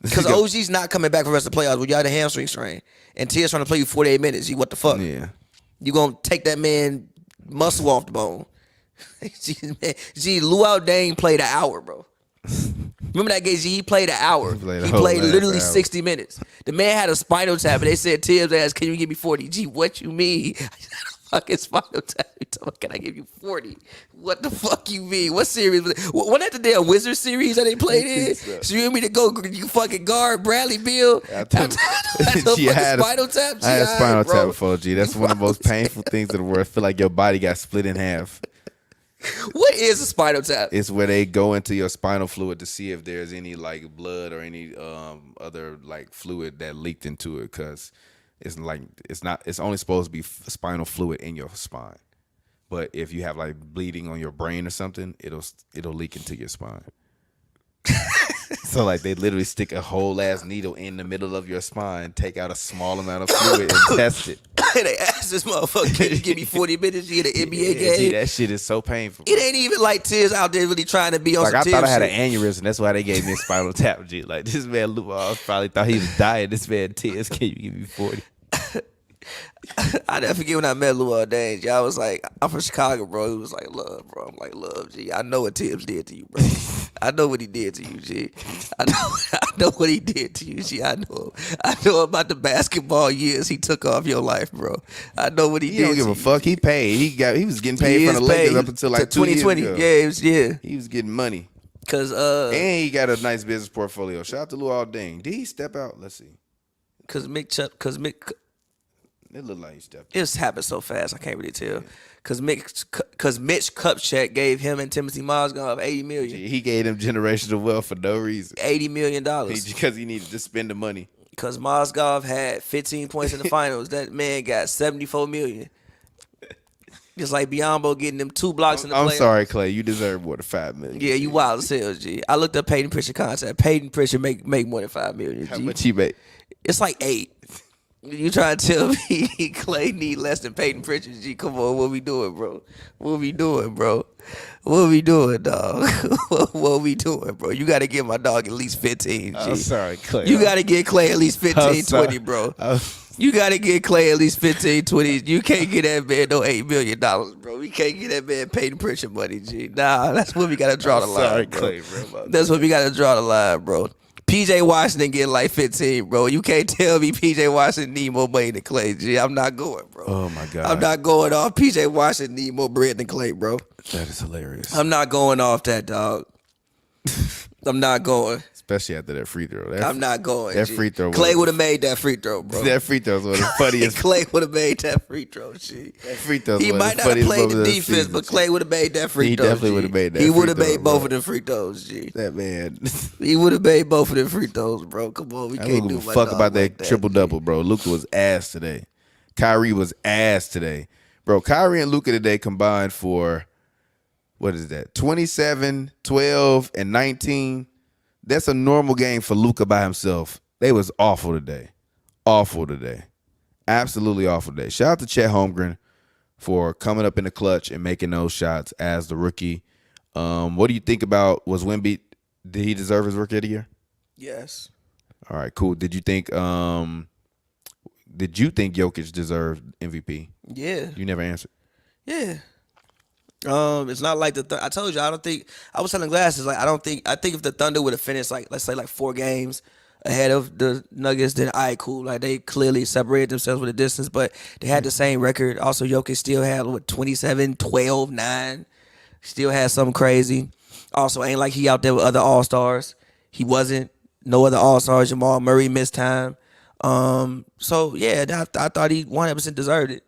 Because OG's not coming back for the rest of the playoffs. When you had a hamstring strain and Tibbs trying to play you 48 minutes, you what the fuck? Yeah. You gonna take that man muscle off the bone? Gee, Luau Deng played an hour, bro. Remember that game? He played an hour. He played a He whole played last literally hour. 60 minutes. The man had a spinal tap, and they said, Tibbs asked, "Can you give me 40?" Gee, what you mean? I had a fucking spinal tap. You told me, can I give you 40? What the fuck you mean? What series was it? Wasn't that the damn Wizard series that they played in? So you want me to go you fucking guard Bradley Beal? Gee, I had spinal tap? I had a spinal bro. tap before, G. That's one of the most painful things in the world. I feel like your body got split in half. What is a spinal tap? It's where they go into your spinal fluid to see if there's any like blood or any other like fluid that leaked into it, because it's only supposed to be spinal fluid in your spine. But if you have like bleeding on your brain or something, it'll leak into your spine. So like they literally stick a whole ass needle in the middle of your spine, take out a small amount of fluid and test it. They asked this motherfucker, can you give me 40 minutes? You get an NBA Yeah, game? G, that shit is so painful. It ain't even like Tibbs out there really trying to be on Like, some I thought I had shit. an aneurysm. That's why they gave me a spinal tap, G. Like, this man Lou probably thought he was dying. This man Tibbs, can you give me 40? I never forget when I met Luau Deng. I was like, I'm from Chicago, bro. He was like, love, bro. I'm like, love, G. I know what Tibbs did to you, bro. I know what he did to you, G. I know what he did to you, G. I know about the basketball years he took off your life, bro. I know what he did. He don't give to a you, fuck. G. He paid. He was getting paid from the Lakers up until like 2 years 2020. ago. Yeah, it was, yeah. He was getting money. Cause And he got a nice business portfolio. Shout out to Lou Alding. Did he step out? Let's see. It looked like he stepped out. It's happened so fast I can't really tell. Cause Mitch Kupchak gave him and Timothy Mozgov $80 million. He gave him generational wealth for no reason. $80 million. Because he needed to spend the money. Cause Mozgov had 15 points in the finals. That man got $74 million. Just like Biombo getting them 2 blocks in the playoffs. I'm sorry, Clay. You deserve more than $5 million. Yeah, you wild as hell, G. I looked up Peyton Pritchard contract. Peyton Pritchard make more than $5 million. G. How much he make? It's like 8. You trying to tell me Clay need less than Peyton Pritchard? G, come on, what we doing, bro? What we doing, dog? What we doing, bro? You got to give my dog at least 15, G. I'm sorry, Clay. You got to get Clay at least 15, 20, bro. You got to get Clay at least 15, 20. You can't get that man no $8 million, bro. We can't get that man Peyton Pritchard money, G. Nah, that's where we got to draw the line, sorry, bro. Clay, bro. That's where we got to draw the line, bro. PJ Washington getting like 15, bro. You can't tell me PJ Washington need more money than Clay, G. I'm not going, bro. Oh, my God. I'm not going off PJ Washington need more bread than Clay, bro. That is hilarious. I'm not going off that, dog. I'm not going. Especially after that free throw. I'm not going. That G. free throw. Clay would have made that free throw, bro. That free throw was one of the funniest. Clay would have made that free throw, G. That free throw. He might not have played the defense, but Clay would have made that free throw. He definitely would have made that. He would have free made throw, both bro. of them free throws, G. That man. He would have made both of them free throws, bro. Come on, we I can't don't do give a my fuck dog about that like triple double, bro. Luka was ass today. Kyrie was ass today, bro. Kyrie and Luka today combined for what is that? 27, 12, and 19. That's a normal game for Luka by himself. They was awful today. Awful today. Absolutely awful today. Shout out to Chet Holmgren for coming up in the clutch and making those shots as the rookie. What do you think about, was Wemby, did he deserve his rookie of the year? Yes. All right, cool. Did you think Jokic deserved MVP? Yeah. You never answered. Yeah. It's not like I told you, I don't think, I was telling Glasses, like, I think if the Thunder would have finished, like, let's say, like 4 games ahead of the Nuggets, then all right, cool. Like, they clearly separated themselves with a distance, but they had the same record. Also, Jokic still had, 27, 12, 9. Still had something crazy. Also, ain't like he out there with other All-Stars. He wasn't. No other All-Stars. Jamal Murray missed time. So, yeah, I thought he 100% deserved it.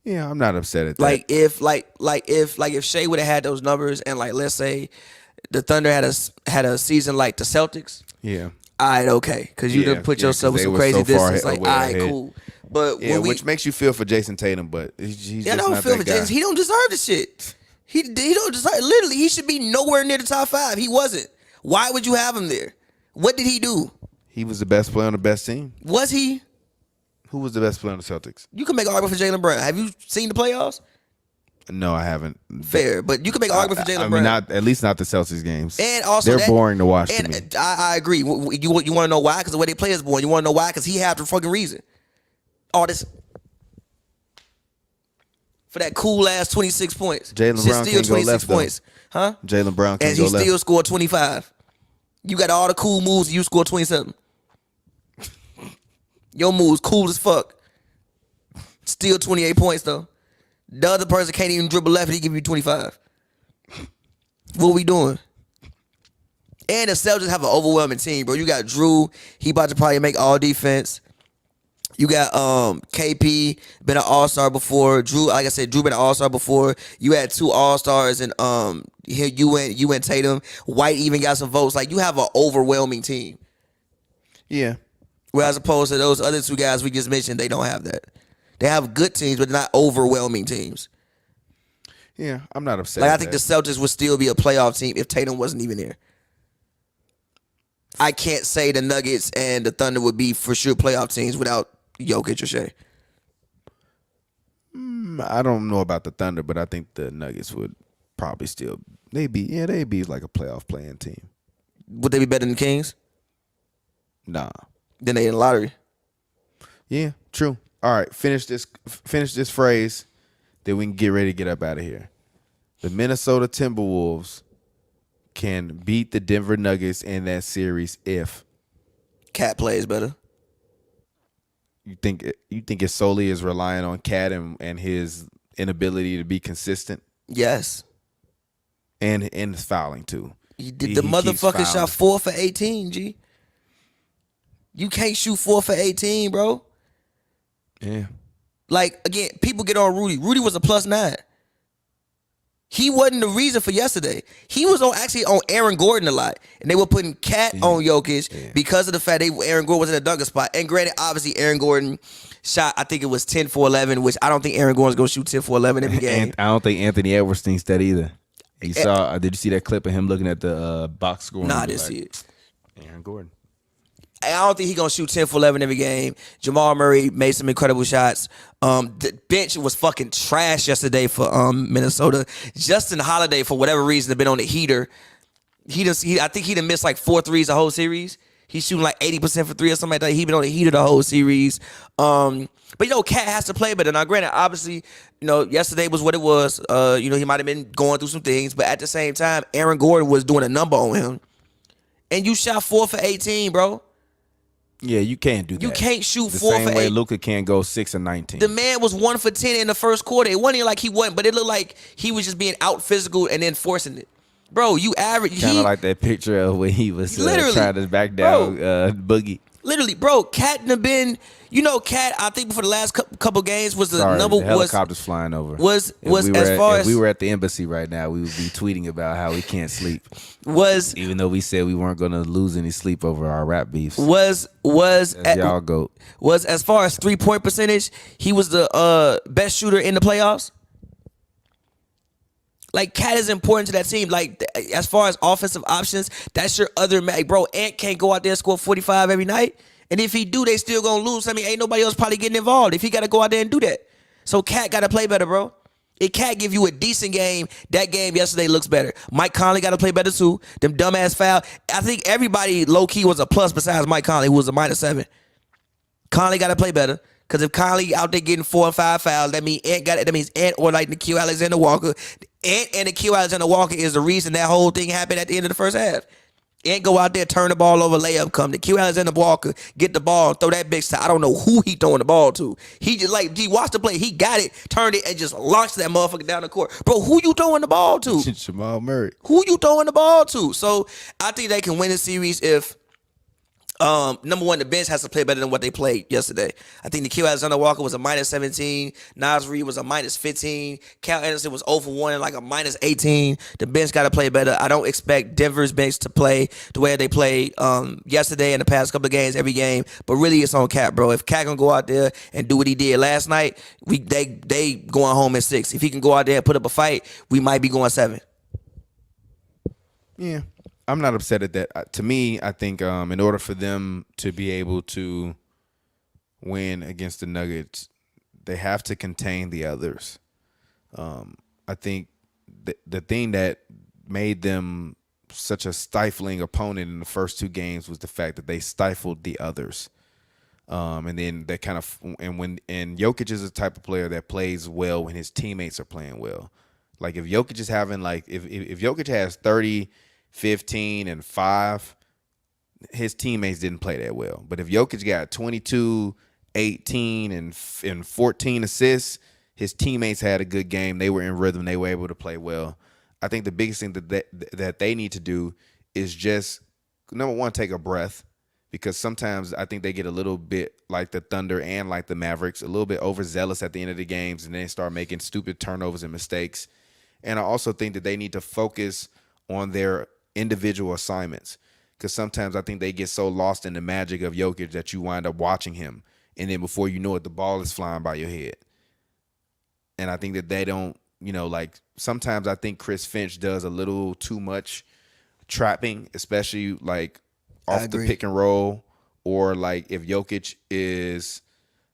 Yeah, I'm not upset at that. Like if Shea would have had those numbers and like let's say the Thunder had a season like the Celtics, yeah, all right, okay, because you done put yourself with some crazy distance. Like, all right, cool. But yeah, which makes you feel for Jason Tatum, but he's I just don't not feel that for guy. Jason. He don't deserve the shit. He don't deserve. Literally, he should be nowhere near the top 5. He wasn't. Why would you have him there? What did he do? He was the best player on the best team. Was he? Who was the best player on the Celtics? You can make an argument for Jaylen Brown. Have you seen the playoffs? No, I haven't. Fair, but you can make an argument for Jaylen Brown. At least not the Celtics games. And also, they're boring to watch to and me. I agree. You want to know why? Because the way they play is boring. You want to know why? Because he had the fucking reason. All this for that cool ass 26 points. Jaylen Brown can't go left, though. points, huh? Jaylen Brown can't and go he left. still scored 25. You got all the cool moves. And you scored 27. Your moves cool as fuck. Still 28 points though. The other person can't even dribble left and he give you 25. What we doing? And the Celtics have an overwhelming team, bro. You got Drew. He about to probably make all defense. You got KP, been an all-star before. Drew, like I said, Drew been an all-star before. You had 2 all-stars and here you went Tatum. White even got some votes. Like, you have an overwhelming team. Yeah. Whereas opposed to those other 2 guys we just mentioned, they don't have that. They have good teams, but not overwhelming teams. Yeah, I'm not upset. Like, at I think that. the Celtics would still be a playoff team if Tatum wasn't even there. I can't say the Nuggets and the Thunder would be for sure playoff teams without Jokic or Shea. I don't know about the Thunder, but I think the Nuggets would probably still they'd be like a playoff playing team. Would they be better than the Kings? Nah. Then they in the lottery. Yeah, true. All right, finish this phrase, then we can get ready to get up out of here. The Minnesota Timberwolves can beat the Denver Nuggets in that series if Cat plays better. you think it solely is relying on Cat and his inability to be consistent Yes. and his fouling too. The He keeps motherfucker fouling. shot 4 for 18, G. You can't shoot 4 for 18, bro. Yeah. Like, again, people get on Rudy. Rudy was a +9. He wasn't the reason for yesterday. He was actually on Aaron Gordon a lot. And they were putting Cat on Jokic because of the fact Aaron Gordon was in a dunker spot. And granted, obviously, Aaron Gordon shot, I think it was 10 for 11, which I don't think Aaron Gordon's going to shoot 10 for 11 every game. I don't think Anthony Edwards thinks that either. Did you see that clip of him looking at the box score? Nah, I didn't see it. Aaron Gordon. I don't think he's going to shoot 10 for 11 every game. Jamal Murray made some incredible shots. The bench was fucking trash yesterday for Minnesota. Justin Holiday, for whatever reason, had been on the heater. I think he done missed like 4 threes the whole series. He's shooting like 80% for 3 or something like that. He been on the heater the whole series. But, Cat has to play better. Now, granted, obviously, yesterday was what it was. He might have been going through some things. But at the same time, Aaron Gordon was doing a number on him. And you shot 4 for 18, bro. Yeah, you can't do that. You can't shoot the 4 same for way 8. Luka can't go 6 and 19. The man was 1 for 10 in the first quarter. It wasn't even like he wasn't, but it looked like he was just being out physical and then forcing it. Bro, you average. Kind of like that picture of when he was trying to back down Boogie. Literally, bro, Cat have been. Cat, I think for the last couple games was the number the helicopter's flying over. If we were at the embassy right now, we would be tweeting about how we can't sleep. Even though we said we weren't going to lose any sleep over our rap beefs. Y'all goat. Was as far as 3-point percentage, he was the best shooter in the playoffs. Like, Cat is important to that team. Like, as far as offensive options, that's your other man. Bro, Ant can't go out there and score 45 every night. And if he do, they still gonna lose. I mean, ain't nobody else probably getting involved if he got to go out there and do that. So Cat got to play better, bro. If Cat give you a decent game, that game yesterday looks better. Mike Conley got to play better too. Them dumbass foul. I think everybody low-key was a plus besides Mike Conley, who was a -7. Conley got to play better. Because if Conley out there getting 4 or 5 fouls, that means Ant or like Nikhil Alexander-Walker. Ant and Nikhil Alexander-Walker is the reason that whole thing happened at the end of the first half. Ant go out there, turn the ball over, layup come. Nikhil Alexander-Walker get the ball, throw that bitch to, I don't know who he throwing the ball to. He just he watched the play, he got it, turned it, and just launched that motherfucker down the court. Bro, who you throwing the ball to? Jamal Murray. Who you throwing the ball to? So I think they can win the series if number one, the bench has to play better than what they played yesterday. I think Nikhil Alexander-Walker was a -17. Nas Reed was a -15. Cal Anderson was 0 for 1 and like a -18. The bench got to play better. I don't expect Denver's bench to play the way they played yesterday and the past couple of games, every game. But really, it's on Cat, bro. If Cat can go out there and do what he did last night, they going home in 6. If he can go out there and put up a fight, we might be going 7. Yeah. I'm not upset at that. To me, I think in order for them to be able to win against the Nuggets, they have to contain the others. I think the thing that made them such a stifling opponent in the first 2 games was the fact that they stifled the others. And then they kind of and Jokic is the type of player that plays well when his teammates are playing well. Like if Jokic is having if Jokic has 30, 15 and 5, his teammates didn't play that well. But if Jokic got 22, 18 and 14 assists, his teammates had a good game. They were in rhythm. They were able to play well. I think the biggest thing that they need to do is just, number one, take a breath, because sometimes I think they get a little bit like the Thunder and like the Mavericks, a little bit overzealous at the end of the games, and then start making stupid turnovers and mistakes. And I also think that they need to focus on their individual assignments, because sometimes I think they get so lost in the magic of Jokic that you wind up watching him, and then before you know it, the ball is flying by your head. And I think that they don't, sometimes I think Chris Finch does a little too much trapping, especially like off the pick and roll, or like if Jokic is,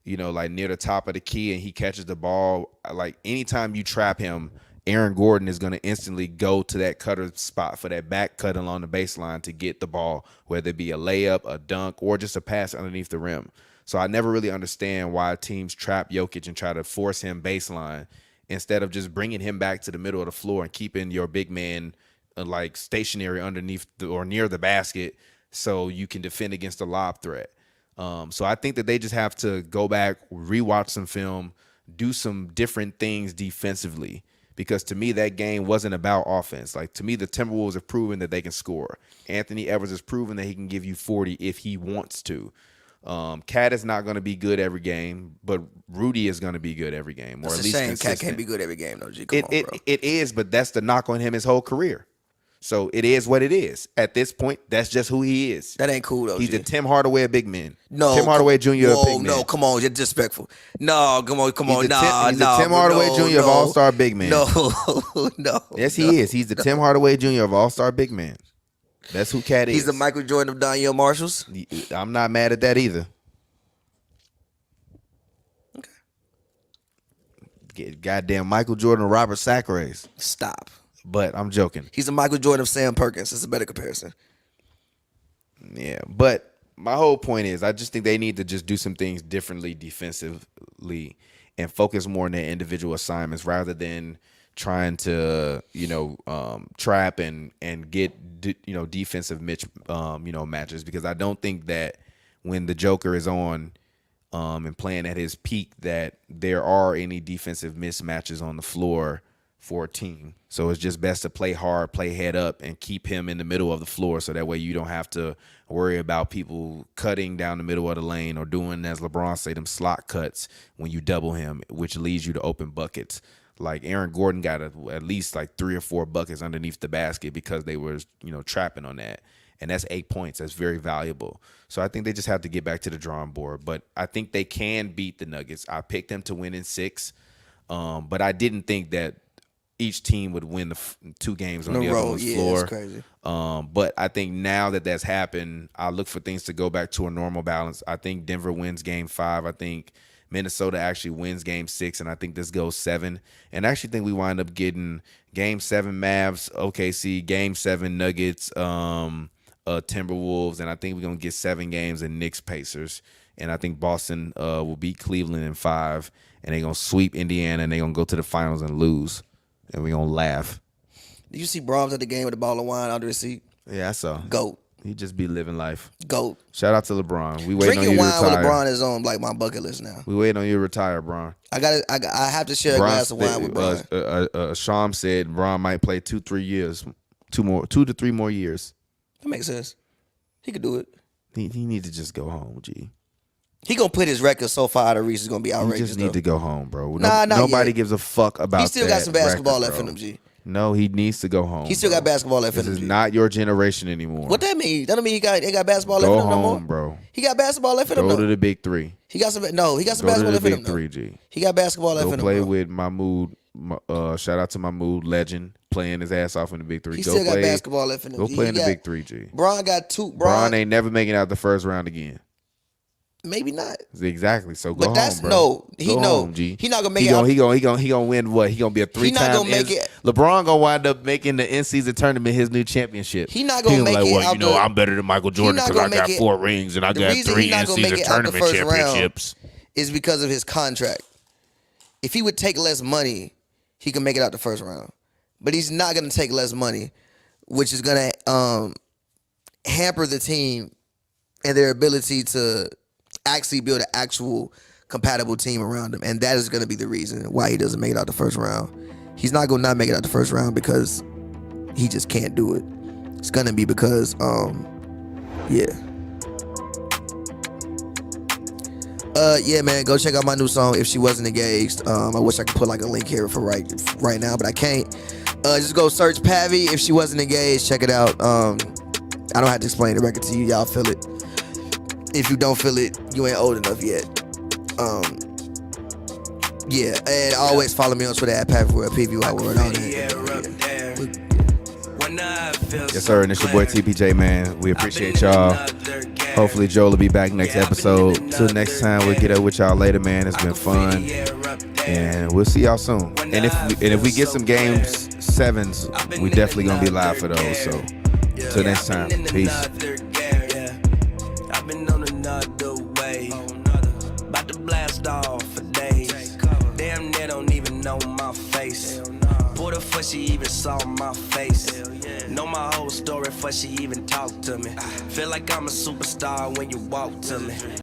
like near the top of the key and he catches the ball, like anytime you trap him, Aaron Gordon is going to instantly go to that cutter spot for that back cut along the baseline to get the ball, whether it be a layup, a dunk, or just a pass underneath the rim. So I never really understand why teams trap Jokic and try to force him baseline instead of just bringing him back to the middle of the floor and keeping your big man like stationary underneath or near the basket, so you can defend against the lob threat. So I think that they just have to go back, rewatch some film, do some different things defensively. Because to me, that game wasn't about offense. Like, to me, the Timberwolves have proven that they can score. Anthony Edwards has proven that he can give you 40 if he wants to. Cat is not going to be good every game, but Rudy is going to be good every game, or That's at a least shame. consistent. Cat can't be good every game, though. G, come on, bro. It is, but that's the knock on him his whole career. So it is what it is. At this point, that's just who he is. That ain't cool, though. He's G. the Tim Hardaway of big men. No, Tim Hardaway Jr. Whoa, of big men. no, come on, you're disrespectful. No, come on, He's nah, the Tim Hardaway Jr. of All-Star big men. No, no. Yes, he is. He's the Tim Hardaway Jr. of All-Star big men. That's who Cat is. He's the Michael Jordan of Donyell Marshalls. I'm not mad at that either. Okay. Goddamn Michael Jordan or Robert Sacra's. Stop. But I'm joking. He's the Michael Jordan of Sam Perkins. It's a better comparison. Yeah, but my whole point is I just think they need to just do some things differently defensively and focus more on their individual assignments rather than trying to, trap and get, defensive matches, because I don't think that when the Joker is on and playing at his peak that there are any defensive mismatches on the floor for a team. So it's just best to play hard, play head up, and keep him in the middle of the floor so that way you don't have to worry about people cutting down the middle of the lane or doing, as LeBron say, them slot cuts when you double him, which leads you to open buckets. Like Aaron Gordon got at least like 3 or 4 buckets underneath the basket because they were, trapping on that. And that's 8 points. That's very valuable. So I think they just have to get back to the drawing board. But I think they can beat the Nuggets. I picked them to win in 6. But I didn't think that each team would win the 2 games on the other one's floor. That's crazy. But I think now that that's happened, I look for things to go back to a normal balance. I think Denver wins game 5. I think Minnesota actually wins game 6, and I think this goes 7. And I actually think we wind up getting game 7 Mavs, OKC, game 7 Nuggets, Timberwolves, and I think we're going to get 7 games in Knicks Pacers. And I think Boston will beat Cleveland in 5, and they're going to sweep Indiana, and they're going to go to the finals and lose. And we're going to laugh. Did you see Brahms at the game with a bottle of wine under his seat? Yeah, I saw. GOAT. He just be living life. GOAT. Shout out to LeBron. We waiting Drinking on you to wine with retire. LeBron is on like my bucket list now. We waiting on you to retire, Bron. I have to share a glass of wine with Bron. Sham said Bron might play 2-3 years, 2 to 3 more years. That makes sense. He could do it. He need to just go home, G. He gonna put his record so far out of reach. It's gonna be He outrageous. just need to go home, bro. Nobody gives a fuck about. He still got some basketball left in him, G. No, he needs to go home. He still got basketball left in him. This is not your generation anymore. What that mean? That don't mean he got basketball left in him no more. Go home, bro. He got basketball left in him. Go to the big 3. He got some Go basketball to the left in big him. 3, G. He got basketball left Go in him. play bro. with Mahmoud. Shout out to Mahmoud, legend, playing his ass off in the big 3. He Go still play, got basketball left in him. Go G. play He in the got- big 3, G. Bron got 2. Bron ain't never making out the first round again. Maybe not. Exactly. So go But home, that's bro. no. He Go no. home, G. He not gonna make he it. Gonna, out- he gonna win what? He gonna be a 3-time. He not gonna make it- LeBron gonna wind up making the in-season tournament his new championship. He not gonna He make like, it well, out the- I'm better than Michael Jordan not because I gonna got make it- 4 rings and I The got reason 3 he not gonna in-season make it out the tournament first round championships. is because of his contract. If he would take less money, he can make it out the first round. But he's not gonna take less money, which is gonna hamper the team and their ability to actually build an actual compatible team around him. And that is going to be the reason why he doesn't make it out the first round. He's not going to not make it out the first round because he just can't do it. It's going to be because, yeah, man, go check out my new song, If She Wasn't Engaged. I wish I could put like a link here for right now, but I can't. Just go search Pavi, If She Wasn't Engaged. Check it out. I don't have to explain the record to you. Y'all feel it. If you don't feel it, you ain't old enough yet. Yeah, and always follow me on Twitter at Pavi PV. Yes, sir. And it's your boy TPJ, man. We appreciate y'all. Hopefully, Joel will be back next episode. Till next time, we'll get up with y'all later, man. It's been fun, and we'll see y'all soon. And if we get some games 7s, we definitely gonna be live for those. So till next time, peace. I've been on another way, about to blast off for days. Damn, they don't even know my face. Put a before she even saw my face. Know my whole story before she even talked to me. Feel like I'm a superstar when you walk to me.